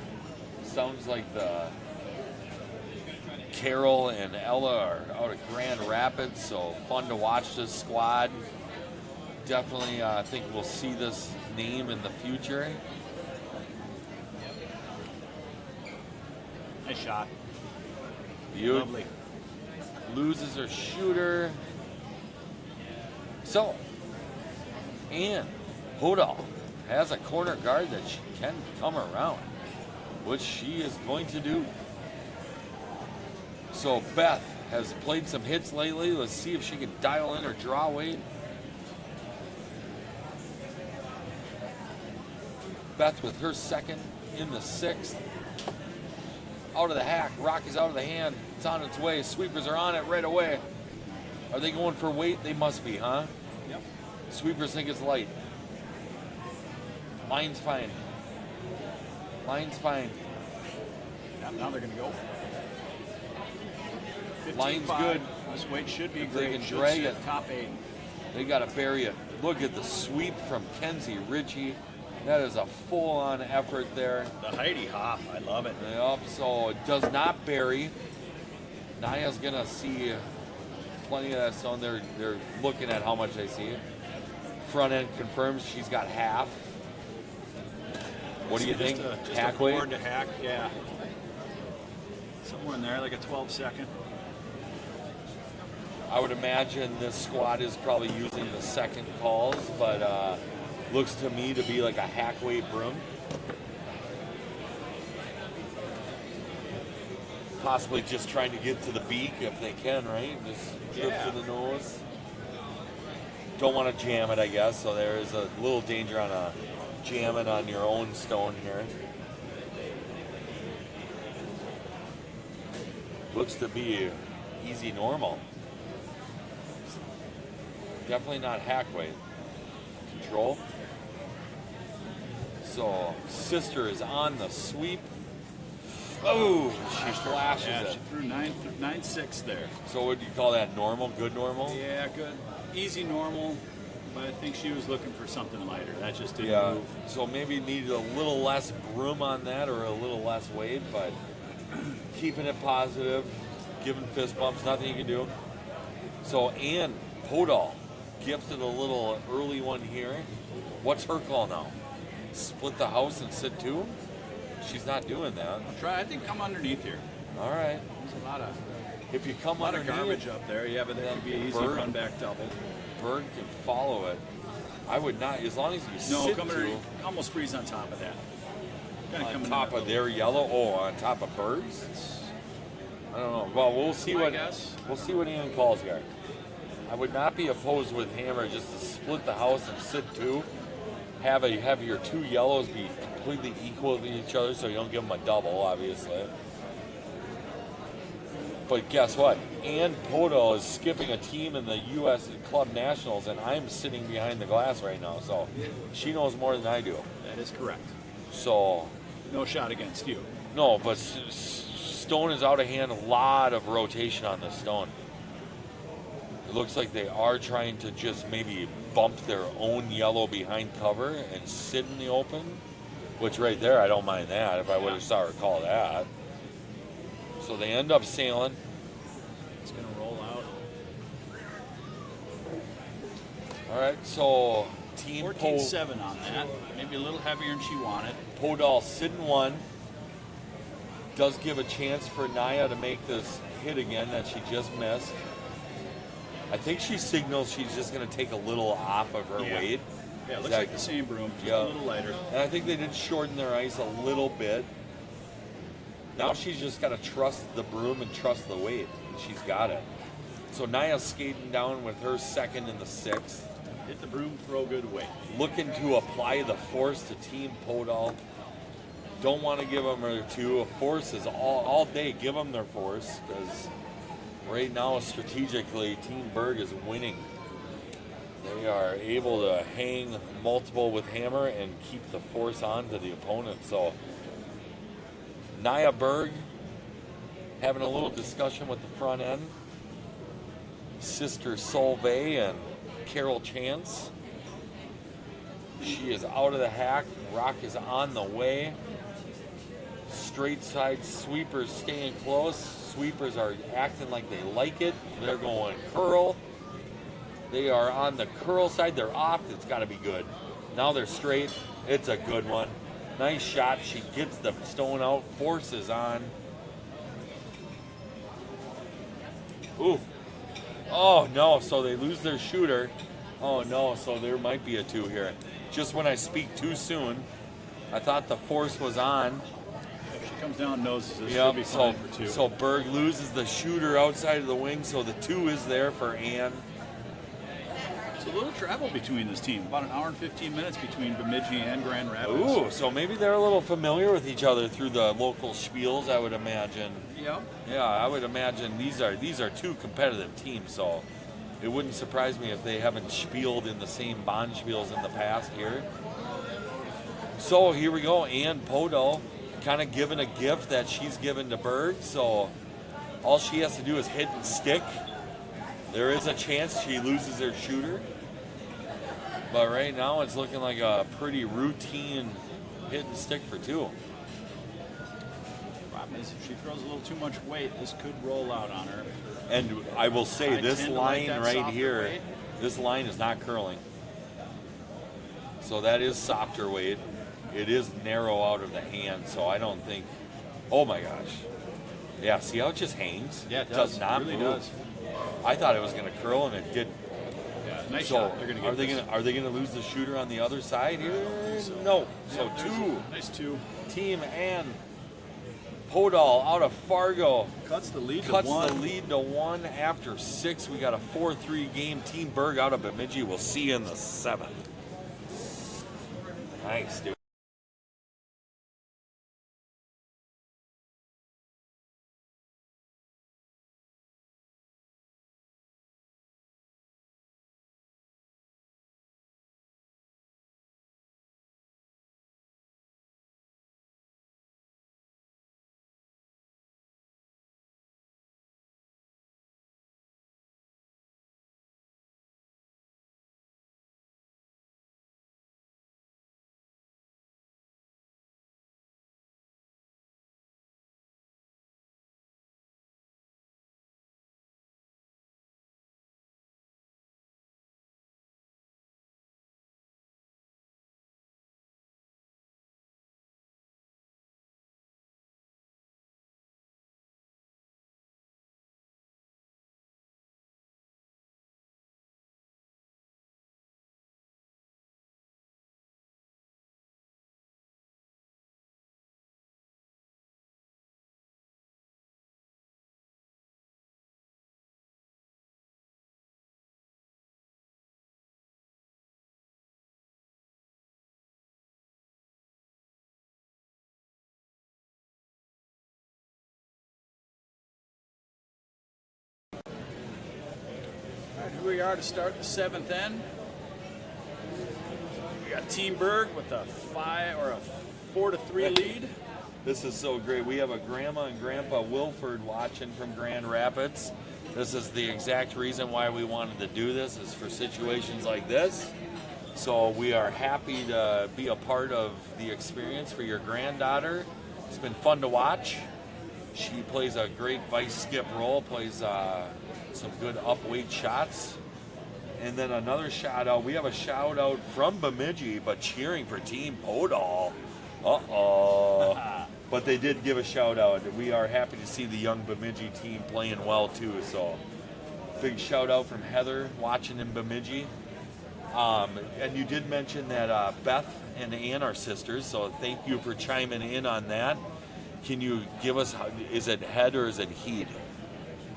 Sounds like the Carol and Ella are out of Grand Rapids, so fun to watch this squad. Definitely, I think we'll see this name in the future. Nice shot. Lovely. Loses her shooter. So, Ann Podoll has a corner guard that she can come around, which she is going to do. So Beth has played some hits lately. Let's see if she can dial in her draw weight. Beth with her second in the sixth. Out of the hack. Rock is out of the hand. It's on its way. Sweepers are on it right away. Are they going for weight? They must be, huh? Yep. Sweepers think it's light. Line's fine. Line's fine. Yep, now they're going to go. Line's 15-5. good. This weight should be If they great. can Should drag sit it. Top 8. They got to bury it. Look at the sweep from Kenzie Richie. That is a full-on effort there. The Heidi hop. I love it. Yep, so it does not bury. Naya's going to see plenty of that stone. They're looking at how much they see. Front end confirms she's got half. What do you think? Just Hack a weight? board to hack, yeah. Somewhere in there, like a 12-second. I would imagine this squad is probably using the second calls, but looks to me to be like a hack weight broom. Possibly just trying to get to the beak if they can, right? Just drip to the nose. Don't want to jam it, I guess, so there is a little danger on a jamming on your own stone here. Looks to be easy normal. Definitely not hack weight. Control. So sister is on the sweep. Oh, she flashes it. She threw 9.6 there. So would you call that normal? Good normal? Yeah, good. Easy normal, but I think she was looking for something lighter. That just didn't move. So maybe needed a little less broom on that or a little less weight, but keeping it positive, giving fist bumps, nothing you can do. So Ann Podoll gifted a little early one here. What's her call now? Split the house and sit two? She's not doing that. I'll try. I think come underneath here. All right. There's a lot of If you come underneath, garbage up there. Yeah, but that could be an easy run back double. Berg can follow it. I would not, as long as you sit two. Almost freeze on top of that. On top of their yellow. Oh, on top of Berg's. I don't know. Well, we'll see what Ian calls here. I would not be opposed with hammer just to split the house and sit two. Have your two yellows be completely equal to each other, so you don't give them a double, obviously. But guess what? Ann Podoll is skipping a team in the U.S. Club Nationals, and I'm sitting behind the glass right now, so she knows more than I do. That is correct. So no shot against you. No, but stone is out of hand. A lot of rotation on the stone. It looks like they are trying to just maybe bump their own yellow behind cover and sit in the open, which right there, I don't mind that if I would have saw her call that. So they end up sailing. It's going to roll out. All right, so team 14-7 on that. Maybe a little heavier than she wanted. Podoll sitting one. Does give a chance for Naya to make this hit again that she just missed. I think she signals she's just going to take a little off of her weight. Yeah, it looks like the same broom, just a little lighter. And I think they did shorten their ice a little bit. Now she's just got to trust the broom and trust the weight. And she's got it. So Naya's skating down with her second in the sixth. Hit the broom, throw good weight. Looking to apply the force to Team Podoll. Don't want to give them their two. Force is all day. Give them their force because right now, strategically, Team Berg is winning. They are able to hang multiple with hammer and keep the force on to the opponent. So, Naya Berg having a little discussion with the front end. Sister Solveig and Carol Chance. She is out of the hack. Rock is on the way. Straight side sweepers staying close. Sweepers are acting like they like it. They're going curl. They are on the curl side. They're off. It's got to be good. Now they're straight. It's a good one. Nice shot. She gets the stone out. Forces on. Ooh. Oh, no. So they lose their shooter. Oh, no. So there might be a two here. Just when I speak too soon, I thought the force was on. Comes down, noses this should be fine for two. So Berg loses the shooter outside of the wing, so the two is there for Ann. It's a little travel between this team. About an hour and 15 minutes between Bemidji and Grand Rapids. Ooh, so maybe they're a little familiar with each other through the local spiels, I would imagine. Yep. Yeah, I would imagine these are two competitive teams, so it wouldn't surprise me if they haven't spieled in the same bonspiels in the past here. So here we go, Ann Podoll. Kind of given a gift that she's given to Berg, so all she has to do is hit and stick. There is a chance she loses her shooter, but right now it's looking like a pretty routine hit and stick for two. Problem is, if she throws a little too much weight, this could roll out on her. And I will say, this line right here, this line is not curling. So that is softer weight. It is narrow out of the hand, so I don't think, oh my gosh. Yeah, see how it just hangs? Yeah, it does. not It really move. does. I thought it was going to curl, and it did. Yeah, nice So shot. They're gonna get this. are they gonna lose the shooter on the other side here? No. So Yeah, two. Nice two. Team and Podoll out of Fargo Cuts the lead cuts to one. the lead to 1 after 6. We got a 4-3 game. Team Berg out of Bemidji. We'll see you in the 7th. Nice, dude. All right, here we are to start the 7th end. We got Team Berg with a 4-3 lead. This is so great. We have a grandma and grandpa Wilford watching from Grand Rapids. This is the exact reason why we wanted to do this, is for situations like this. So we are happy to be a part of the experience for your granddaughter. It's been fun to watch. She plays a great vice skip role, plays some good up weight shots. And then another shout out. We have a shout out from Bemidji, but cheering for Team Podoll. But they did give a shout out. We are happy to see the young Bemidji team playing well too. So big shout out from Heather watching in Bemidji. And you did mention that Beth and Ann are sisters, so thank you for chiming in on that. Can you give us, is it Head or is it Heed?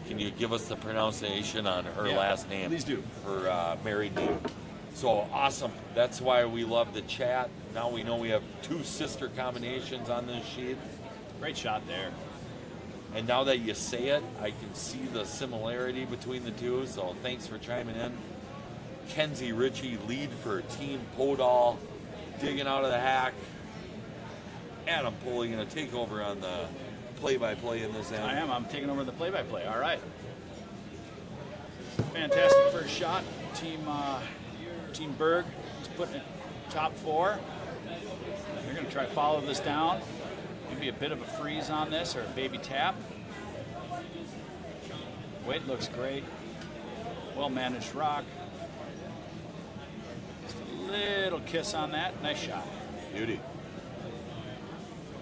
Can you give us the pronunciation on her last name? Please do. Her married name. So awesome. That's why we love the chat. Now we know we have 2 sister combinations on this sheet. Great shot there. And now that you say it, I can see the similarity between the two. So thanks for chiming in. Kenzie Ritchie, lead for Team Podoll, digging out of the hack. Adam Pulley going to take over on the play-by-play in this end. I am. I'm taking over the play-by-play. All right. Fantastic first shot. Team Berg is putting it top 4. They're going to try to follow this down. Maybe a bit of a freeze on this or a baby tap. Weight looks great. Well-managed rock. Just a little kiss on that. Nice shot. Beauty.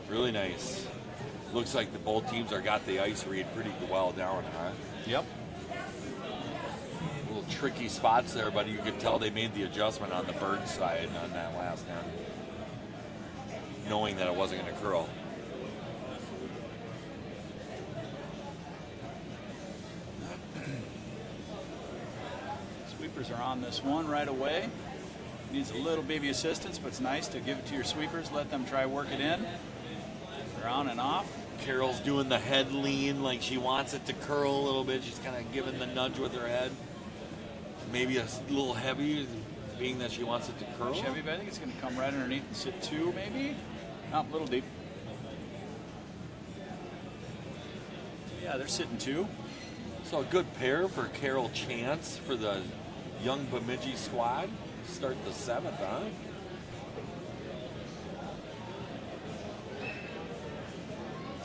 Really nice. Looks like the both teams are got the ice read pretty well down, huh? Yep. Little tricky spots there, but you could tell they made the adjustment on the Berg side on that last end, knowing that it wasn't going to curl. Sweepers are on this one right away. Needs a little baby assistance, but it's nice to give it to your sweepers. Let them try work it in. They're on and off. Carol's doing the head lean like she wants it to curl a little bit. She's kind of giving the nudge with her head. Maybe a little heavy, being that she wants it to curl. Heavy, but I think it's going to come right underneath and sit 2, maybe. No, a little deep. Yeah, they're sitting 2. So a good pair for Carol Chance for the young Bemidji squad. Start the 7th, huh?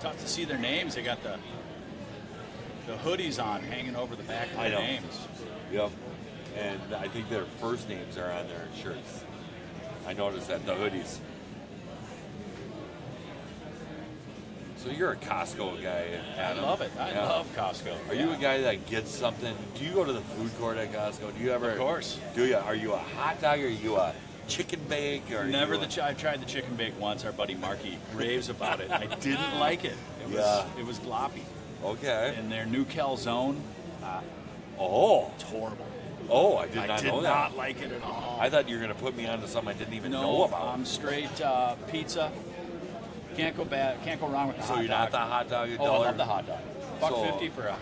Tough to see their names. They got the hoodies on hanging over the back of their names. Yep. And I think their first names are on their shirts. I noticed that, the hoodies. So you're a Costco guy, Adam. I love it. I love Costco. Are you a guy that gets something? Do you go to the food court at Costco? Do you ever? Of course. Do you? Are you a hot dog? Or are you a chicken bake? Or I tried the chicken bake once. Our buddy Marky raves about it. I didn't like it. It was gloppy. Okay. And their new calzone. It's horrible. Oh, I did not know that. not like it at all. I thought you were going to put me onto something I didn't even know about. I'm straight pizza. Can't go wrong with the hot dog. So you're not the hot dog $1? I love the hot dog. $1.50 for a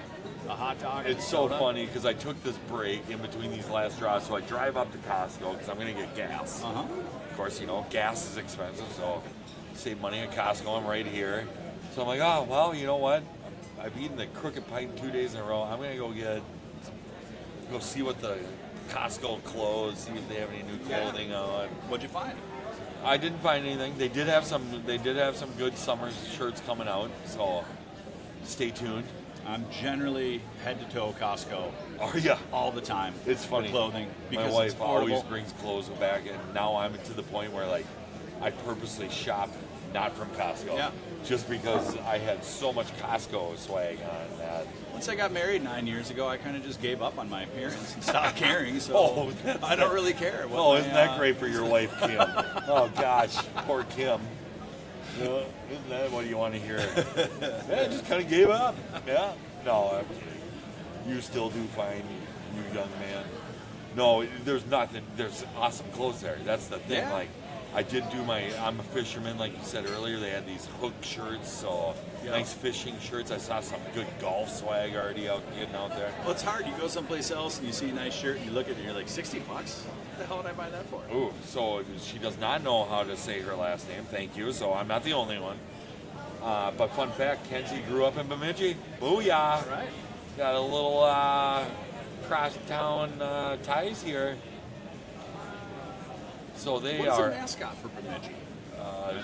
hot dog. It's so funny because I took this break in between these last draws, so I drive up to Costco because I'm going to get gas. Of course, gas is expensive, so save money at Costco. I'm right here. So I'm like, oh, well, you know what? I've eaten the Crooked Pike 2 days in a row. I'm going to go see what the Costco clothes, see if they have any new clothing on. What'd you find? I didn't find anything. They did have some good summer shirts coming out, so stay tuned. I'm generally head to toe Costco. Are ya? All the time. It's funny. For clothing. My Because wife always brings clothes back, and now I'm to the point where I purposely shop not from Costco. Yeah. Just because I had so much Costco swag on that. Once I got married 9 years ago, I kind of just gave up on my appearance and stopped caring. So I don't really care. Isn't that great for your wife, Kim? Oh gosh, poor Kim. Isn't that what you want to hear? I just kind of gave up. Yeah. No, I'm kidding. You still do fine, you young man. No, there's nothing. There's awesome clothes there. That's the thing. Yeah. I did do I'm a fisherman, like you said earlier. They had these hook shirts, so nice fishing shirts. I saw some good golf swag already getting out there. Well, it's hard. You go someplace else and you see a nice shirt and you look at it and you're like, $60? What the hell did I buy that for? Ooh, so she does not know how to say her last name. Thank you. So I'm not the only one. But fun fact, Kenzie grew up in Bemidji. Booyah! All right. Got a little cross-town ties here. So they What's are the mascot for Bemidji?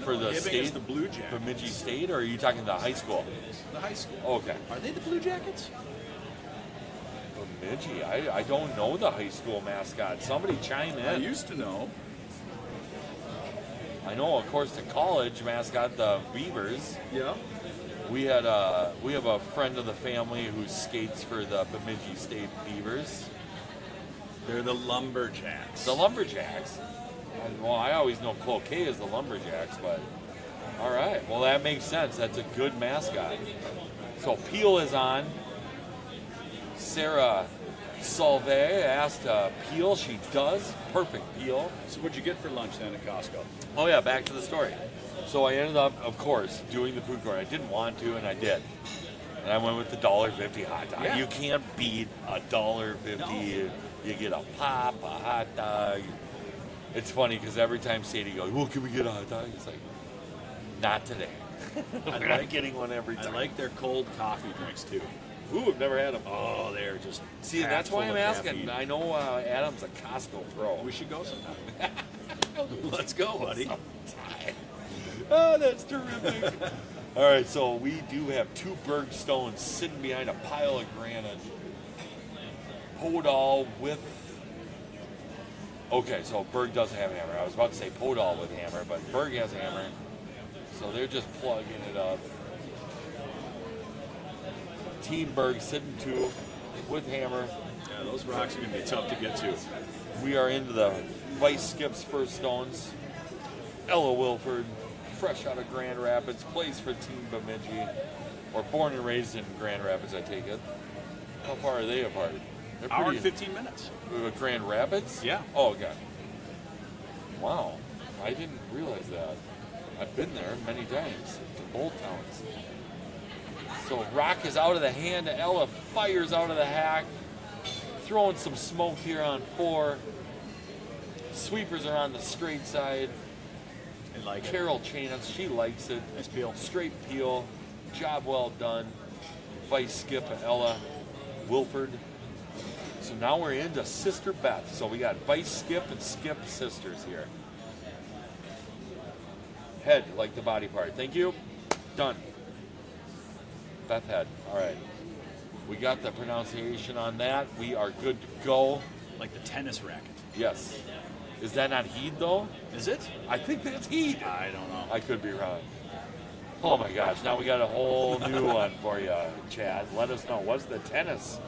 for the Hibbing state, is the Blue Jackets. Bemidji State, or are you talking the high school? The high school. Okay. Are they the Blue Jackets? Bemidji. I don't know the high school mascot. Somebody chime in. I used to know. I know, of course, the college mascot, the Beavers. Yeah. We have a friend of the family who skates for the Bemidji State Beavers. They're the Lumberjacks. The Lumberjacks. Well, I always know Cloquet as the Lumberjacks, but all right. Well, that makes sense. That's a good mascot. So Peel is on. Sarah Solve asked Peel. She does. Perfect Peel. So what'd you get for lunch then at Costco? Oh yeah, back to the story. So I ended up, of course, doing the food court. I didn't want to, and I did. And I went with the $1.50 hot dog. Yeah. You can't beat $1.50. No. You get a pop, a hot dog. It's funny because every time Sadie goes, well, can we get a hot dog? It's like, not today. We're not getting one every time. I like their cold coffee drinks too. Ooh, I've never had them. Oh, they're just See, and that's why I'm full of asking. caffeine. I know Adam's a Costco pro. We should go sometime. Let's go, buddy. Oh, that's terrific. All right, so we do have 2 Berg stones sitting behind a pile of granite. Podoll with... Okay, so Berg doesn't have a hammer. I was about to say Podoll with hammer, but Berg has a hammer. So they're just plugging it up. Team Berg sitting 2 with hammer. Yeah, those rocks are going to be tough to get to. We are into the Vice Skips first stones. Ella Wilford, fresh out of Grand Rapids, plays for Team Bemidji, or born and raised in Grand Rapids, I take it. How far are they apart? They're Hour and 15 minutes. Grand Rapids? Yeah. Oh, okay. Wow, I didn't realize that. I've been there many times to both towns. So rock is out of the hand. Ella fires out of the hack, throwing some smoke here on 4. Sweepers are on the straight side. I like it. Carol Chanos, she likes it. Nice peel. Straight peel. Job well done. Vice Skip and Ella Wilford. So now we're into Sister Beth. So we got Vice Skip and Skip sisters here. Head, like the body part. Thank you. Done. Beth Head. All right. We got the pronunciation on that. We are good to go. Like the tennis racket. Yes. Is that not Heed, though? Is it? I think that's Heed. I don't know. I could be wrong. Oh my gosh, now we got a whole new one for you, Chad. Let us know. What's the tennis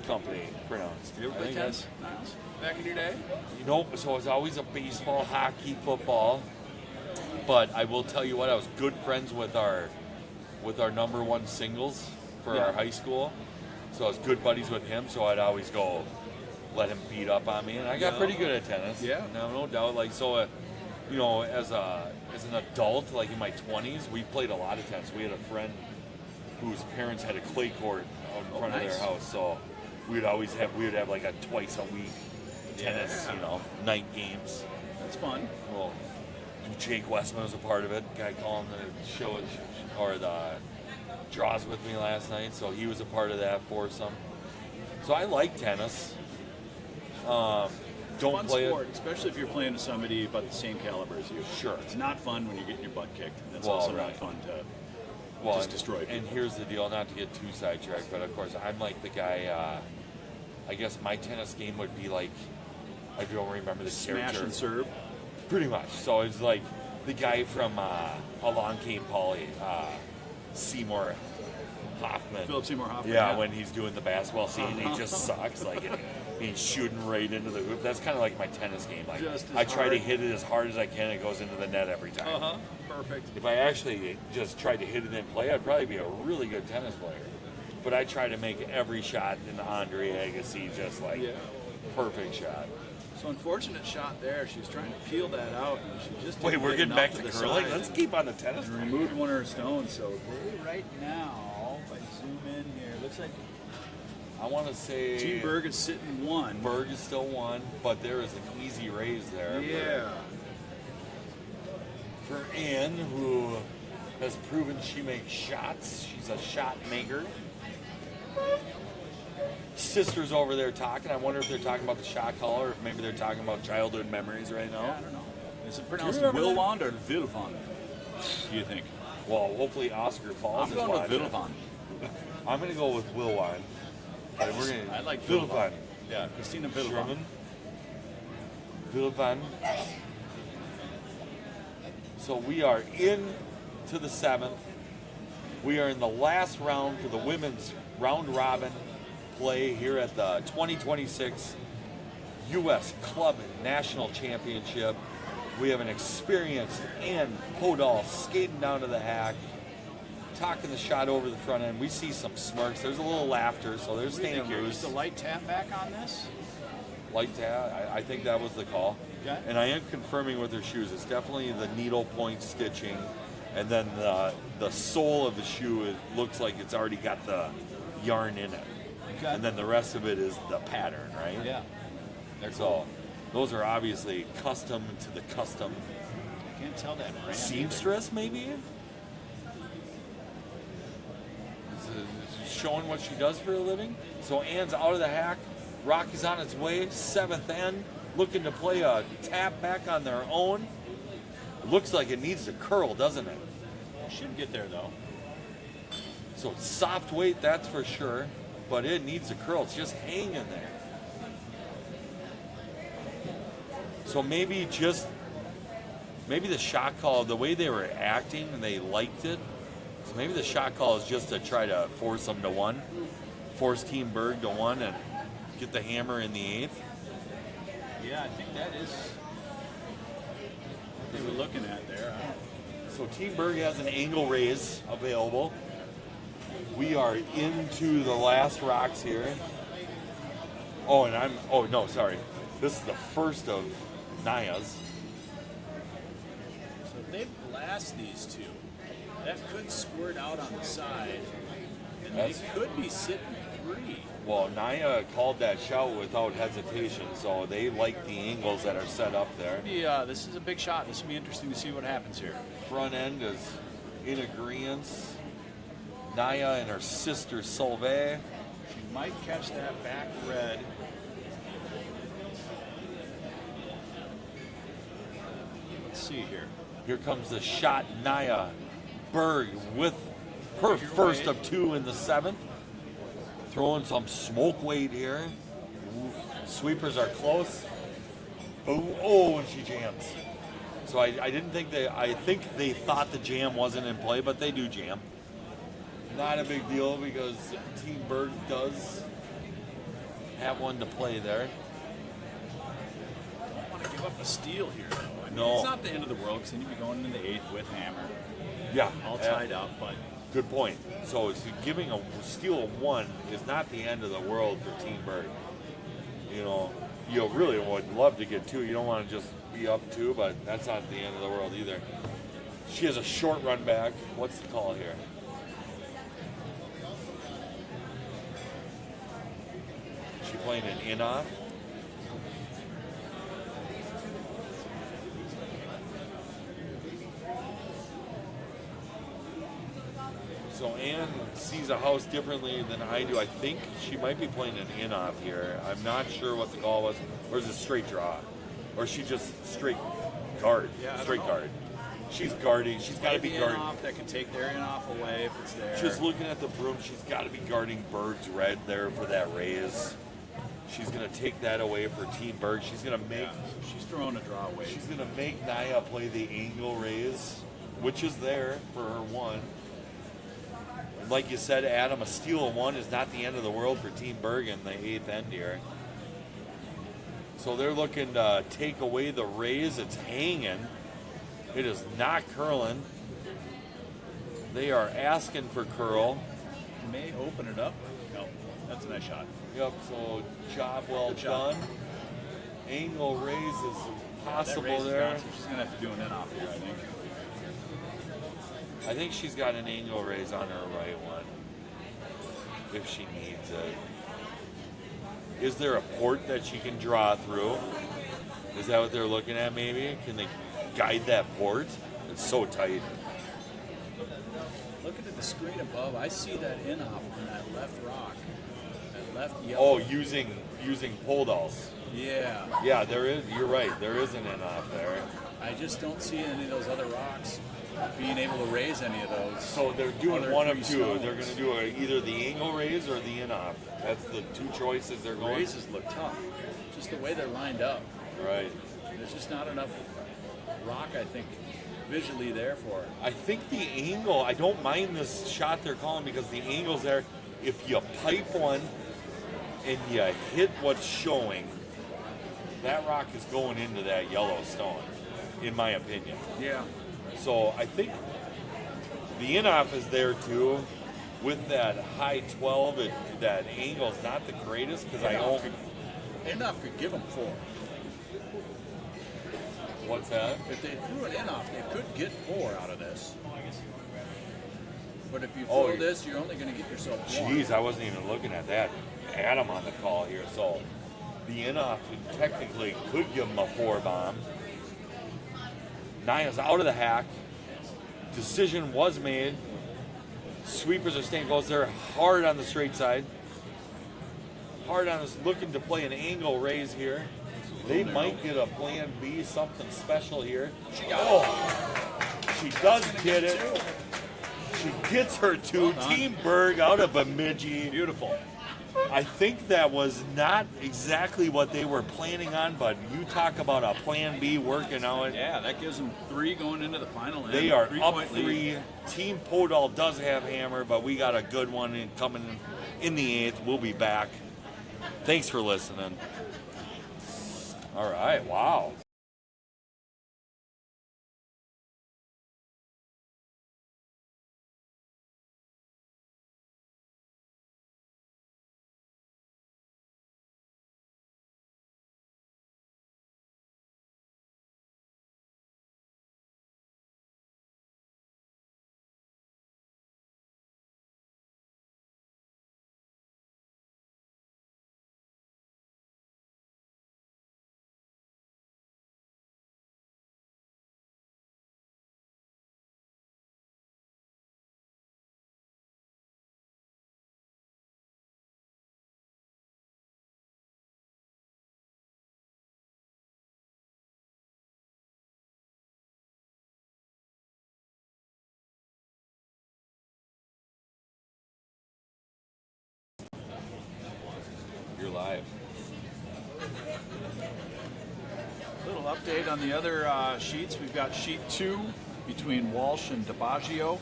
company pronounced? You ever play tennis, Niles? Back in your day? You know, so it was always a baseball, hockey, football. But I will tell you what, I was good friends with our number one singles for our high school. So I was good buddies with him, so I'd always go let him beat up on me. And I got pretty good at tennis. Yeah. No doubt. Like, so, you know, as an adult, like in my 20s, we played a lot of tennis. We had a friend whose parents had a clay court out in front of their house. So we would have like a twice a week tennis, you know, night games. That's fun. Well, Jake Westman was a part of it. Guy calling the show or the draws with me last night, so he was a part of that foursome. So I like tennis. Don't fun play sport, it, especially if you're playing with somebody about the same caliber as you. Sure. It's not fun when you're getting your butt kicked. It's Well, also right. not fun to well, just destroy people. And here's the deal, not to get too sidetracked, but of course I'm like the guy. I guess my tennis game would be like, I don't remember the Smash character. and serve. Pretty much. So it's like the guy from Along Came Polly, Seymour Hoffman. Philip Seymour Hoffman. Yeah, when he's doing the basketball scene, he just sucks. Like he's shooting right into the hoop. That's kind of like my tennis game. Like Just as I try to hard. hit it as hard as I can. It goes into the net every time. Perfect. If I actually just tried to hit it in play, I'd probably be a really good tennis player. But I try to make every shot in Andre Agassi just like perfect shot. So unfortunate shot there. She was trying to peel that out, and she just Wait, didn't we're get getting enough back to to the curling. side Let's keep on the tennis. and removed one of her stones. So they right now, if I zoom in here, looks like I want to say Team Berg is sitting one. Berg is still one, but there is an easy raise there. Yeah. For Ann, who has proven she makes shots. She's a shot maker. Sister's over there talking. I wonder if they're talking about the shot caller, or if maybe they're talking about childhood memories right now. I don't know. Is it pronounced remember that? Wilwand or Vilvand? Do you think? Well, hopefully Oscar Falls I'm is going with watching. Vilvand. I'm going to go with Will Wine. We're gonna, I like Vilvan. Vilvand. Yeah, Christina Vilvand. Sherman. Vilvan. So we are in to the 7th. We are in the last round for the women's round robin play here at the 2026 U.S. Club National Championship. We have an experienced Ann Podoll skating down to the hack, talking the shot over the front end. We see some smirks. There's a little laughter, so they're What do you staying think here? loose. Just a light tap back on this? Light tap. I think that was the call. Okay. And I am confirming with her shoes. It's definitely the needle point stitching, and then the sole of the shoe, it looks like it's already got the yarn in it. Okay. And then the rest of it is the pattern, right? Yeah. They're So cool. those are obviously custom to the custom I can't tell that brand. seamstress, maybe. Showing what she does for a living. So Ann's out of the hack. Rock is on its way. 7th end, looking to play a tap back on their own. Looks like it needs to curl, doesn't it? Should get there though. So soft weight, that's for sure, but it needs to curl. It's just hanging there. So maybe the shot call, the way they were acting, and they liked it. So maybe the shot call is just to try to force them to one, force Team Berg to one, and get the hammer in the 8th. Yeah, I think that is what they were looking at there. So Team Berg has an angle raise available. We are into the last rocks here. This is the first of Naya's. So if they blast these two, that could squirt out on the side, and That's- they could be sitting 3. Well, Naya called that shot without hesitation, so they like the angles that are set up there. Yeah, this is a big shot. This will be interesting to see what happens here. Front end is in agreement. Naya and her sister Solveig. She might catch that back red. Let's see here. Here comes the shot. Naya Berg with her Your first weight. of 2 in the 7th. Throwing some smoke weight here. Sweepers are close. Oh, and she jams. So I didn't think I think they thought the jam wasn't in play, but they do jam. Not a big deal because Team Berg does have one to play there. Don't want to give up a steal here, though. I mean, No. It's not the end of the world because then you'd be going into the 8th with hammer, Yeah, all tied up. But good point. So giving a steal of 1 is not the end of the world for Team Berg. You know, you really would love to get 2. You don't want to just be up 2, but that's not the end of the world either. She has a short run back. What's the call here? She playing an in-off? So Ann sees a house differently than I do. I think she might be playing an in-off here. I'm not sure what the call was. Or is it straight draw? Or is she just straight guard? Yeah, Straight guard. She's guarding. She's got to be guarding. off that can take their in off away if it's there. Just looking at the broom, she's got to be guarding Berg's red there for that raise. She's going to take that away for Team Berg. She's going to make. Yeah, she's throwing a draw away. She's going to make Naya play the angle raise, which is there for her 1. Like you said, Adam, a steal of 1 is not the end of the world for Team Berg in the 8th end here. So they're looking to take away the raise. It's hanging. It is not curling. They are asking for curl. May open it up. No, that's a nice shot. Yep, so job well Good job. done. Angle raise is possible That raise is there. gone, so she's going to have to do an in off here, I think. I think she's got an angle raise on her right one, if she needs it. Is there a port that she can draw through? Is that what they're looking at maybe? Can they guide that port? It's so tight. Looking at the screen above, I see that in off on that left rock. That left yellow. Oh, using Podolls. Yeah. Yeah, there is. You're right. There is an in off there. I just don't see any of those other rocks being able to raise any of those. So they're doing other one of 3 two. stones. They're going to do either the angle raise or the in off. That's the 2 choices they're going. Raises look tough. Just the way they're lined up. Right. There's just not enough rock, I think, visually there for it. I think the angle, I don't mind this shot they're calling because the angle's there. If you pipe one and you hit what's showing, that rock is going into that yellow stone, in my opinion. Yeah. So I think the in-off is there too. With that high 12, that angle's not the greatest because I don't. In-off could give them 4. What's that? If they threw an in-off, they could get 4 out of this. But if you Oh, throw this, you're only going to get yourself 1. Jeez, I wasn't even looking at that. Adam on the call here. So the in-off technically could give him a 4 bomb. Naya's out of the hack. Decision was made. Sweepers are staying close. They're hard on the straight side. Hard on this, looking to play an angle raise here. They might get a plan B, something special here. She does get it. She gets her 2. Team Berg out of Bemidji. Beautiful. I think that was not exactly what they were planning on, but you talk about a plan B working out. Yeah, that gives them 3 going into the final end. They are up 3-point 3. lead. Team Podoll does have hammer, but we got a good one coming in the 8th. We'll be back. Thanks for listening. All right, wow. update on the other sheets. We've got sheet 2 between Walsh and DiBaggio.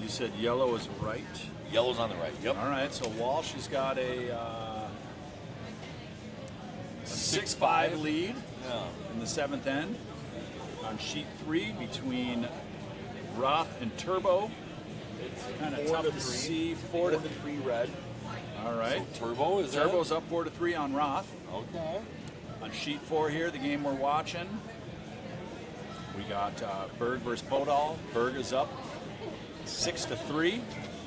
You said yellow is right. Yellow's on the right. Yep. All right, so Walsh has got a 6-5 lead in the 7th end. On sheet 3 between Roth and Turbo. It's kind of tough to see. 4-3 red. All right. So Turbo is Turbo's up 4-3 on Roth. Okay. On sheet 4 here, the game we're watching, we got Berg versus Podoll. Berg is up 6-3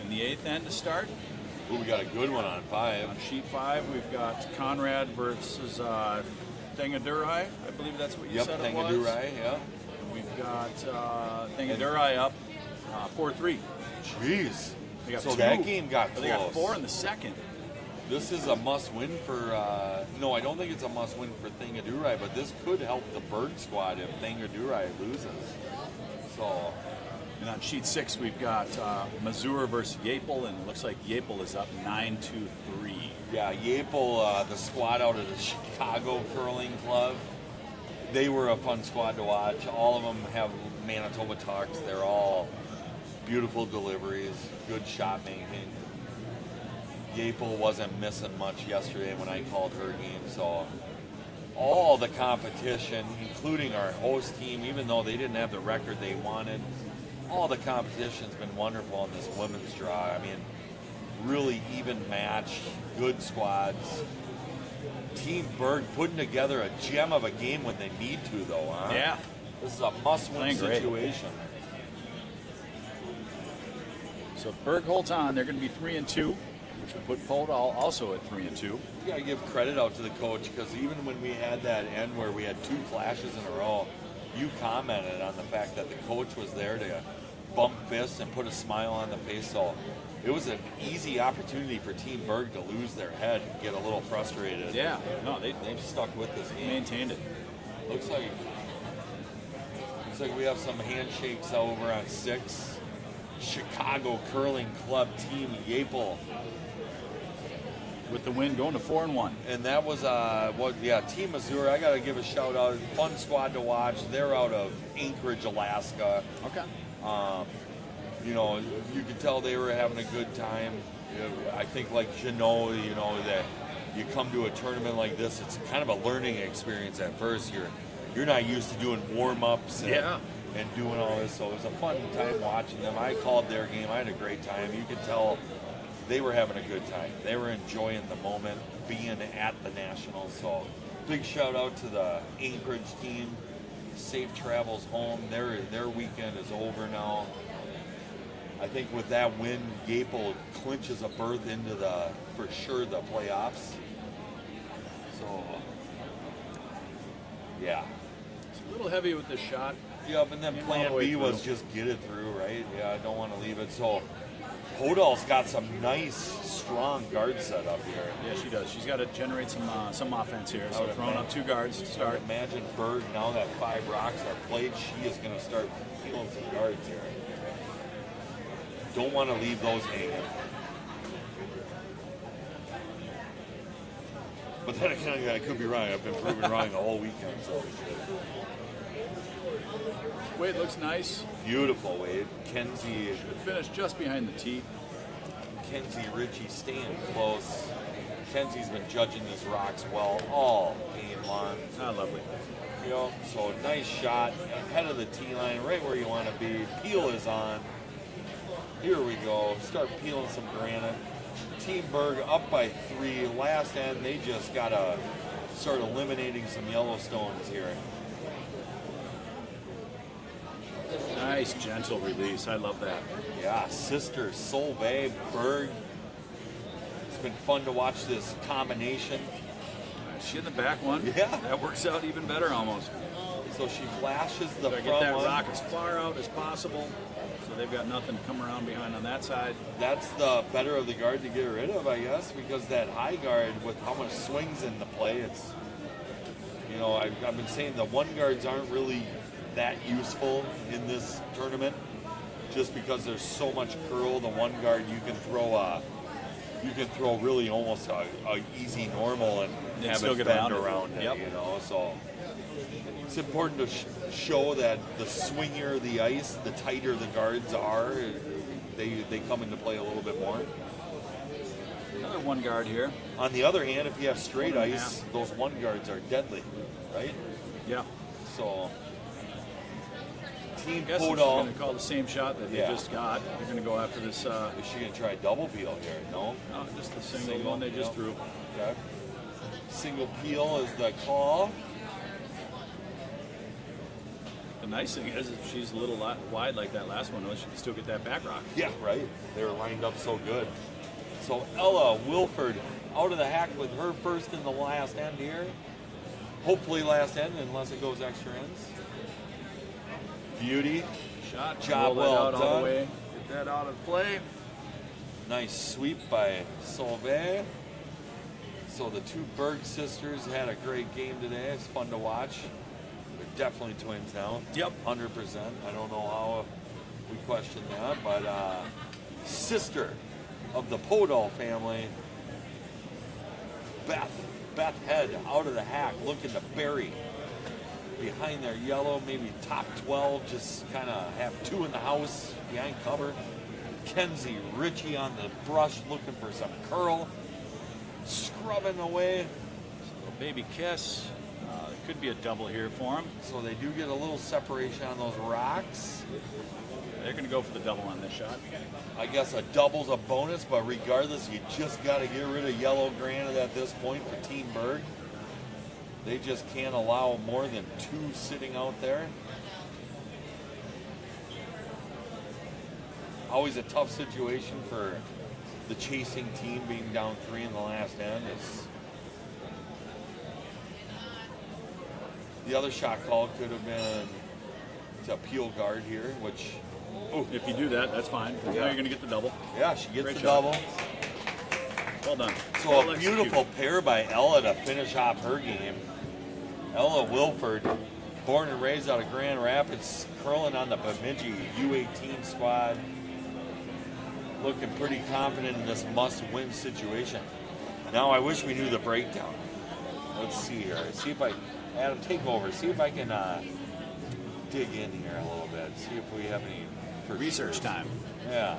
in the 8th end to start. Ooh, we got a good one on 5. On sheet 5, we've got Conrad versus Thangadurai. I believe that's what you said it was. Thangadurai, yeah. We've got Thangadurai up 4-3. Jeez. They got so 2. that game got close. They got 4 in the 2nd. This is a must-win for, no, I don't think it's a must-win for Thangadurai, but this could help the Berg squad if Thangadurai loses. So, and on sheet 6, we've got Mazur versus Yapel, and it looks like Yapel is up 9-3. yeah, Yapel, the squad out of the Chicago Curling Club, they were a fun squad to watch. All of them have Manitoba tucks. They're all beautiful deliveries, good shot making. Yapel wasn't missing much yesterday when I called her game, so all the competition, including our host team, even though they didn't have the record they wanted, all the competition's been wonderful in this women's draw. I mean, really even matched, good squads. Team Berg putting together a gem of a game when they need to, though, huh? Yeah. This is a must-win situation. So if Berg holds on, they're going to be 3-2. Which would put Podoll also at 3-2. You got to give credit out to the coach, because even when we had that end where we had 2 flashes in a row, you commented on the fact that the coach was there to bump fists and put a smile on the face. So it was an easy opportunity for Team Berg to lose their head and get a little frustrated. Yeah, no, they've stuck with this game. Maintained it. Looks like we have some handshakes over on 6. Chicago Curling Club Team Yapel with the win, going to 4-1. And that was Team Missouri. I got to give a shout out. Fun squad to watch. They're out of Anchorage, Alaska. Okay. You could tell they were having a good time. I think, like Jeannot, that you come to a tournament like this, it's kind of a learning experience at first. You're not used to doing warm-ups and doing all this, so it was a fun time watching them. I called their game. I had a great time. You could tell they were having a good time. They were enjoying the moment, being at the Nationals. So big shout out to the Anchorage team. Safe travels home. Their weekend is over now. I think with that win, Yapel clinches a berth into for sure the playoffs. So yeah. It's a little heavy with this shot. Yep, and then plan B was just get it through, right? Yeah, I don't want to leave it. So Podoll's got some nice, strong guard set up here. Yeah, she does. She's got to generate some offense here. So throwing up 2 guards to start. Imagine Berg, now that 5 rocks are played, she is going to start peeling some guards here. Don't want to leave those hanging. But then again, I could be wrong. I've been proven wrong the whole weekend. So Wade looks nice. Beautiful, Wade. Kenzie should finish just behind the tee. Kenzie Ritchie staying close. Kenzie's been judging these rocks well all game long. Lovely. So nice shot ahead of the tee line, right where you want to be. Peel is on. Here we go. Start peeling some granite. Team Berg up by 3. Last end, they just got to start eliminating some Yellowstones here. Nice, gentle release. I love that. Yeah, sister Solveig Berg. It's been fun to watch this combination. She in the back one. Yeah. That works out even better almost. So she flashes the front get that one. rock as far out as possible. So they've got nothing to come around behind on that side. That's the better of the guard to get rid of, I guess, because that high guard, with how much swings in the play, it's, I've been saying the one guards aren't really that useful in this tournament, just because there's so much curl. The one guard, you can throw you can throw really almost a easy normal and have still it get bend around around it. it, Yep. you know. So it's important to show that the swingier the ice, the tighter the guards are, they come into play a little bit more. Another one guard here. On the other hand, if you have straight 1.5. ice, those one guards are deadly, right? Yeah. So Team I guess they're Podoll. going to call the same shot that they Yeah. just got. They're going to go after this. Is she going to try double peel here? No? No, just the single one they just yeah. threw. Okay. Single peel is the call. The nice thing is, if she's a little wide like that last one, she can still get that back rock. Yeah, right. They were lined up so good. So Ella Wilford out of the hack with her first in the last end here. Hopefully last end, unless it goes extra ends. Beauty. Shot. Job Roll that well out all done. the way. Get that out of play. Nice sweep by Solveig. So the two Berg sisters had a great game today. It's fun to watch. They're definitely twins now. Yep. 100%. I don't know how we question that, but sister of the Podoll family, Beth Head out of the hack looking to bury behind their yellow, maybe top 12, just kind of have two in the house behind cover. Kenzie Ritchie on the brush looking for some curl, scrubbing away. Little baby kiss. It could be a double here for them. So they do get a little separation on those rocks. They're going to go for the double on this shot. I guess a double's a bonus, but regardless, you just got to get rid of yellow granite at this point for Team Berg. They just can't allow more than two sitting out there. Always a tough situation for the chasing team being down 3 in the last end. The other shot call could have been to peel guard here, which, If you do that, that's fine. Now you're going to get the double. yeah, she gets Great the shot. double. Well done. So Well a beautiful executed. pair by Ella to finish off her game. Ella Wilford, born and raised out of Grand Rapids, curling on the Bemidji U18 squad. Looking pretty confident in this must-win situation. Now I wish we knew the breakdown. Let's see here. See if Adam, take over. See if I can dig in here a little bit. See if we have any Research time. Yeah.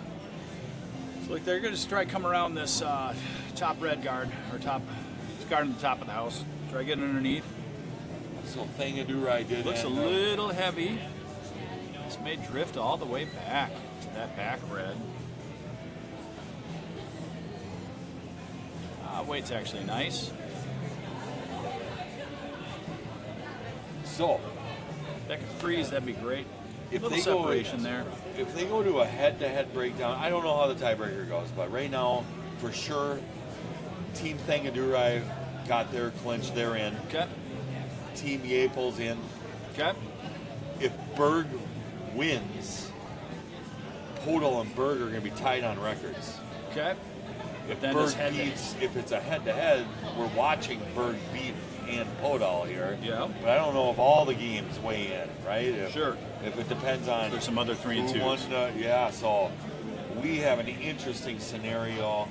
So look, they're going to try come around this top red guard, or top guard on the top of the house. Try getting underneath. So Thangadurai did Looks a end up- little heavy. This may drift all the way back to that back red. Weight's actually nice. So If that could freeze, that'd be great. If Little they go- separation there. if they go to a head-to-head breakdown, I don't know how the tiebreaker goes, but right now, for sure, Team Thangadurai got their clinch. They're in. Okay. Team Yaples in. Okay. If Berg wins, Podoll and Berg are going to be tied on records. Okay. If Then Berg it's head-to- beats, if it's a head-to-head, we're watching Berg beat and Podoll here. Yeah. But I don't know if all the games weigh in, right? Sure. If it depends on There's some other 3 and who 2s. won yeah, so we have an interesting scenario.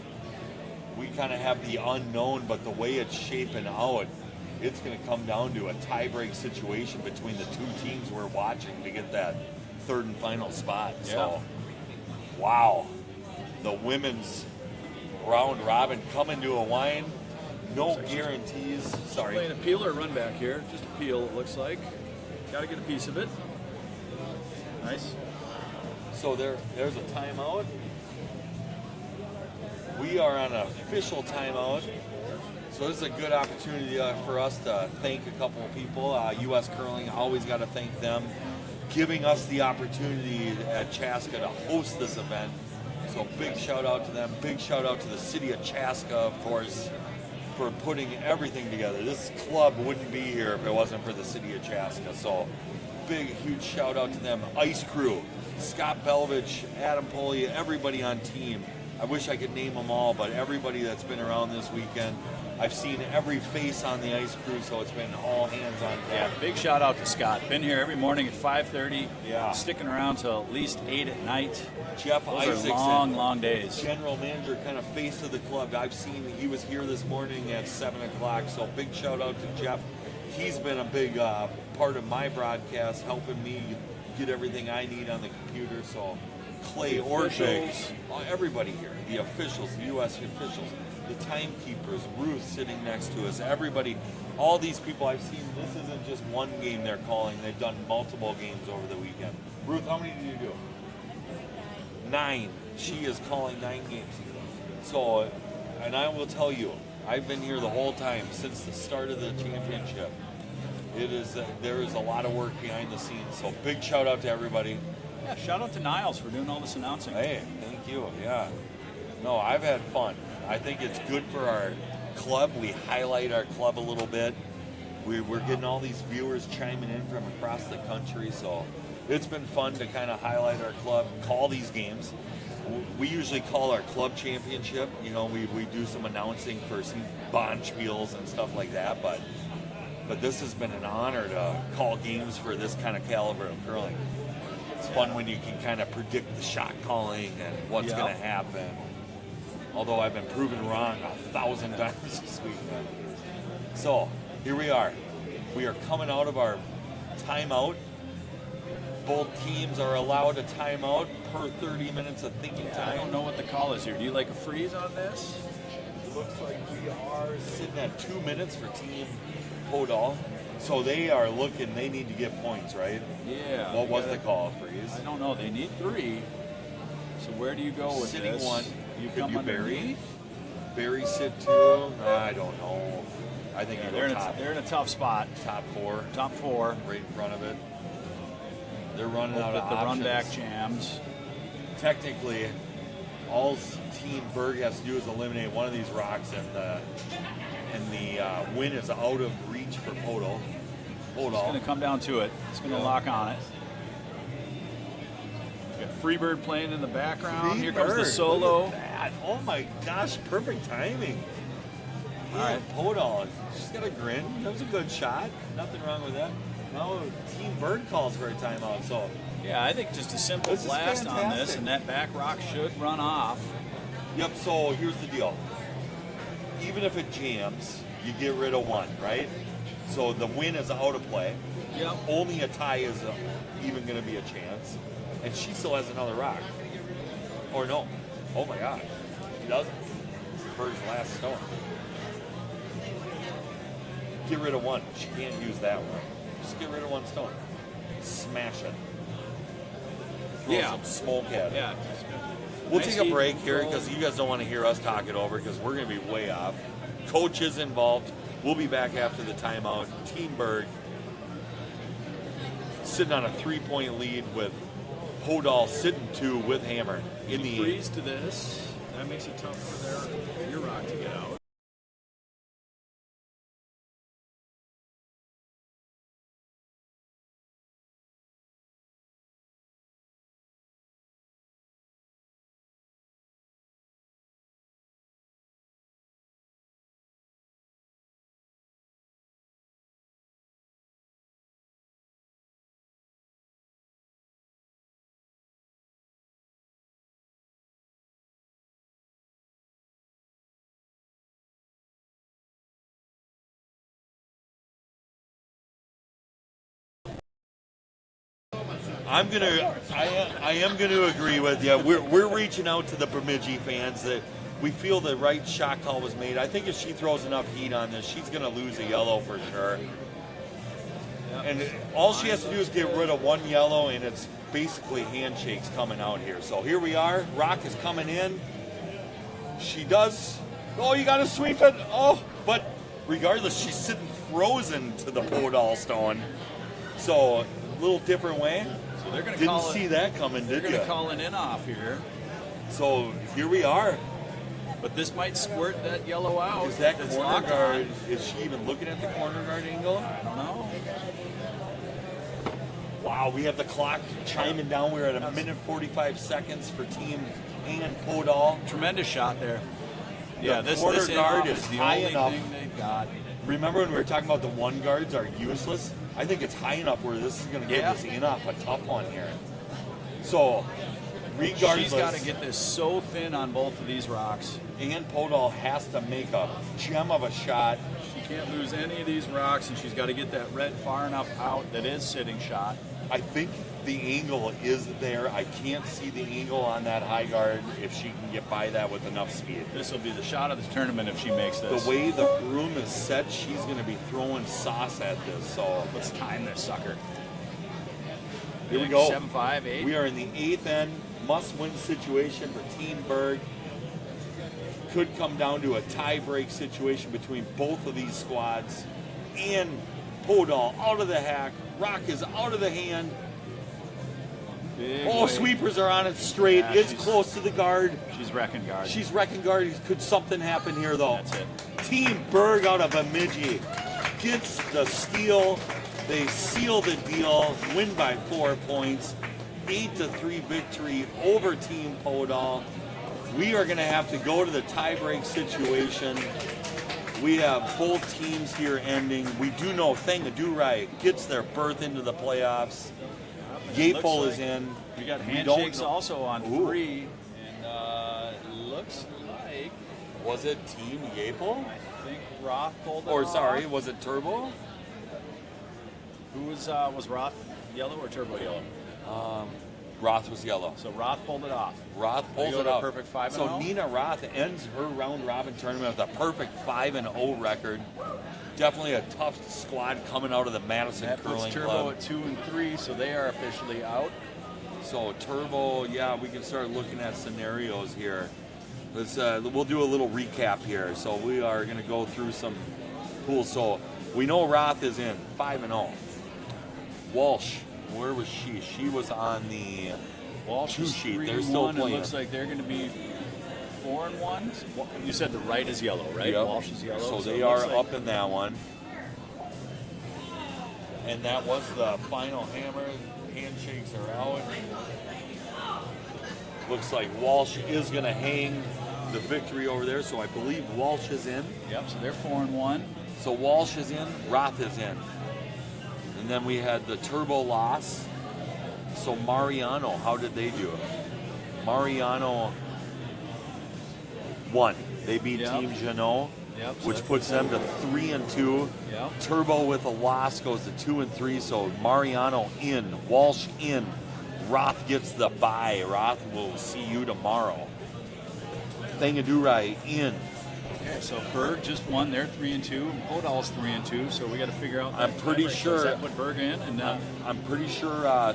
We kind of have the unknown, but the way it's shaping out, it's going to come down to a tie-break situation between the two teams we're watching to get that third and final spot. So, wow. The women's round robin coming to a wine. No guarantees. Sorry. Playing a peel or a run back here. Just a peel, it looks like. Got to get a piece of it. Nice. So there's a timeout. We are on an official timeout. So this is a good opportunity for us to thank a couple of people. U.S. Curling, always got to thank them, giving us the opportunity at Chaska to host this event. So big shout out to them. Big shout out to the city of Chaska, of course, for putting everything together. This club wouldn't be here if it wasn't for the city of Chaska. So big, huge shout out to them. Ice crew, Scott Belvich, Adam Polly, everybody on team. I wish I could name them all, but everybody that's been around this weekend, I've seen every face on the ice crew, so it's been all hands on deck. Yeah, big shout out to Scott. Been here every morning at 5:30. Yeah. Sticking around till at least 8 at night. Jeff Those Isaacson, are long days. general manager, kind of face of the club. I've seen he was here this morning at 7 o'clock, so big shout out to Jeff. He's been a big part of my broadcast, helping me get everything I need on the computer. So Clay Orchik, everybody here, the officials, the U.S. officials, the timekeepers, Ruth sitting next to us, everybody, all these people I've seen. This isn't just one game they're calling. They've done multiple games over the weekend. Ruth, how many did you do? 9. She is calling 9 games. So, and I will tell you, I've been here the whole time since the start of the championship. It is there is a lot of work behind the scenes. So big shout out to everybody. Yeah, shout out to Niles for doing all this announcing. Hey, thank you. Yeah. No, I've had fun. I think it's good for our club. We highlight our club a little bit. We're getting all these viewers chiming in from across the country, so it's been fun to kind of highlight our club, call these games. We usually call our club championship. You know, we do some announcing for some bonspiels and stuff like that, but this has been an honor to call games for this kind of caliber of curling. It's fun when you can kind of predict the shot calling and what's going to happen. Although I've been proven wrong 1,000 times this weekend. So here we are. We are coming out of our timeout. Both teams are allowed a timeout per 30 minutes of thinking time. I don't know what the call is here. Do you like a freeze on this? It looks like we are sitting at 2 minutes for Team Podoll. So they are looking, they need to get points, right? Yeah. What was the call, freeze? I don't know. They need 3. So where do you go with Sitting this? 1. You Could come you bury? underneath? Barry sit 2. I don't know. I think They're in a tough spot. top 4. Top 4. Right in front of it. They're running Hope out that of the options. run back jams. Technically, all Team Berg has to do is eliminate one of these rocks, and the win is out of reach for Podoll. It's going to come down to it. It's going to lock on it. Got Freebird playing in the background. Here comes the solo. Look at that. Oh my gosh, perfect timing. All right. Podoll, she's got a grin. That was a good shot. Nothing wrong with that. Now Team Berg calls for a timeout, so. Yeah, I think just a simple This is blast on this, fantastic. and that back rock should run off. Yep, so here's the deal. Even if it jams, you get rid of 1, right? So the win is out of play. Yep. Only a tie is even going to be a chance. And she still has another rock. Or no. Oh my God. She doesn't. Berg's last stone. Get rid of 1. She can't use that one. Just get rid of 1 stone. Smash it. Throw some smoke at it. Yeah. We'll Nice take a heat break here control. because you guys don't want to hear us talk it over because we're going to be way off. Coach is involved. We'll be back after the timeout. Team Berg sitting on a 3-point lead with Podoll sitting 2 with Hammer in the freeze to this. That makes it tough for your rock to get out. I am gonna agree with you. We're reaching out to the Bemidji fans that we feel the right shot call was made. I think if she throws enough heat on this, she's gonna lose a yellow for sure. And all she has to do is get rid of 1 yellow, and it's basically handshakes coming out here. So here we are. Rock is coming in. She does. Oh, you got to sweep it. Oh, but regardless, she's sitting frozen to the Podoll stone. So a little different way. So they're going to Didn't call see that coming, They're did going to you? call an in off here. So here we are. But this might squirt that yellow out. Is that It's corner locked guard? on. Is she even looking at the corner guard angle? I don't know. Wow, we have the clock chiming down. We're at 1 minute 45 seconds for Team and Podoll. Tremendous shot there. Yeah, this quarter guard in-off is the high only enough. thing they've got. Remember when we were talking about the one guards are useless? I think it's high enough where this is going to get this in-off a tough one here. So, regardless, She's got to get this so thin on both of these rocks. and Podoll has to make a gem of a shot. She can't lose any of these rocks, and she's got to get that red far enough out that is sitting shot. I think the angle is there. I can't see the angle on that high guard if she can get by that with enough speed. This will be the shot of the tournament if she makes this. The way the broom is set, she's going to be throwing sauce at this. So Let's time this sucker. here we go. 7-5, 8. We are in the 8th end, must-win situation for Team Berg. Could come down to a tie-break situation between both of these squads. And Podoll out of the hack. Rock is out of the hand. Big Oh, wave. sweepers are on it straight. Yeah, It's she's- close to the guard. She's wrecking guard. She's wrecking guard. Could something happen here, though? That's it. Team Berg out of Bemidji gets the steal. They seal the deal, win by 4 points. 8-3 victory over Team Podoll. We are going to have to go to the tie-break situation. We have both teams here ending. We do know Thangadurai gets their berth into the playoffs. Yapel Looks is like in. We got We don't handshakes know- also on Ooh. 3. And looks like, Was it Team Yapel? I think Roth pulled it Or off. sorry, was it Turbo? Who was Roth yellow or Turbo yellow? Roth was yellow. So Roth pulled it off. Roth They pulls go it to a out. perfect 5-0? So Nina Roth ends her round robin tournament with a perfect 5-0 record. Definitely a tough squad coming out of the Madison That puts Curling Turbo Club. at 2 and 3, so they are officially out. So Turbo, yeah, we can start looking at scenarios here. Let's we'll do a little recap here. So we are going to go through some pools. So we know Roth is in 5-0. Walsh, where was she? She was on the Walsh two is sheet. 3 They're and still 1. It playing. looks like they're going to be 4 and 1. You said the right is yellow, right? Yep. Walsh is yellow. So they it are looks like up in that one. And that was the final hammer. Handshakes are out. Looks like Walsh is going to hang the victory over there. So I believe Walsh is in. Yep. So they're 4 and 1. So Walsh is in, Roth is in. And then we had the Turbo loss. So Mariano, how did they do? Mariano won. They beat Yep. Team Janot, Yep. so which that puts them to 3-2. Yep. Turbo with a loss goes to 2-3. So Mariano in, Walsh in, Roth gets the bye. Roth will see you tomorrow. Thangadurai in. Okay, so Berg just won. They're 3 and 2. Podoll's 3 and 2. So we got to figure out. I'm that pretty tiebreaker. sure- Does that put Berg in? And I'm pretty sure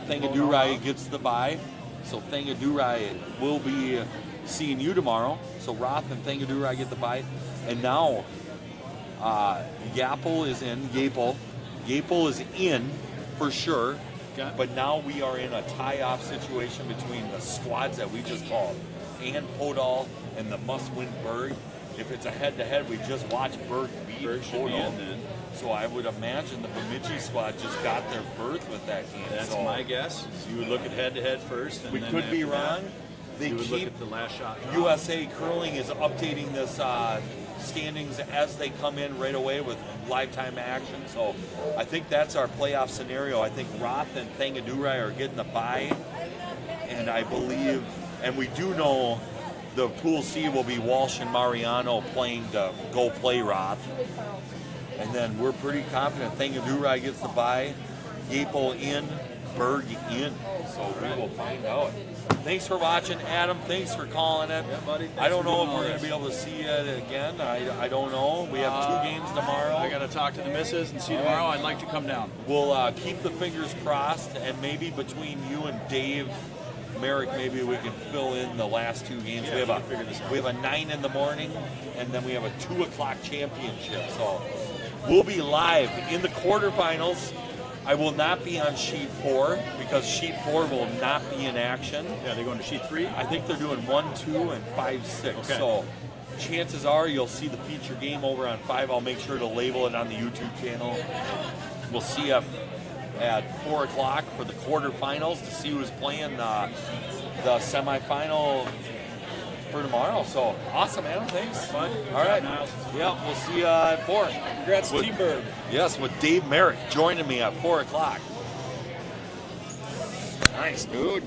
Thangadurai gets the bye. So Thangadurai will be seeing you tomorrow. So Roth and Thangadurai get the bye. And now Yapel is in. Yapel is in for sure. Okay. But now we are in a tie-off situation between the squads that we just called. And Podoll and the must-win Berg. If it's a head-to-head, we just watch Berg beat Berg should be Podoll. in then. So I would imagine the Bemidji squad just got their berth with that game. That's so my guess. You would look at head-to-head first. And we then could be after that, wrong. They You would look keep at the last shot. USA Curling is updating this standings as they come in right away with lifetime action. So I think that's our playoff scenario. I think Roth and Thangadurai are getting the bye, and I believe, and we do know the Pool C will be Walsh and Mariano playing to go play Roth. And then we're pretty confident Thangadurai gets the bye, Yapel in, Berg in. So we will find out. Thanks for watching, Adam. Thanks for calling it. Yeah, buddy. Thanks I don't for know doing if all we're going to this. be able to see it again. I don't know. We have 2 games tomorrow. I got to talk to the missus and see All tomorrow. right. I'd like to come down. We'll keep the fingers crossed, and maybe between you and Dave Merrick, maybe we can fill in the last 2 games. Yeah, we we can figure this out. have a 9 in the morning, and then we have a 2 o'clock championship. So we'll be live in the quarterfinals. I will not be on sheet 4 because sheet 4 will not be in action. Yeah, they're going to sheet 3. I think they're doing 1, 2, and 5, 6. Okay. So chances are you'll see the feature game over on 5. I'll make sure to label it on the YouTube channel. We'll see you at 4 o'clock for the quarterfinals to see who's playing the semifinal for tomorrow. So awesome, man. Thanks. Fun. All right. Niles. Yeah, we'll see you at 4. Congrats to With- Team Berg. Yes, with Dave Merrick joining me at 4 o'clock. Nice, dude.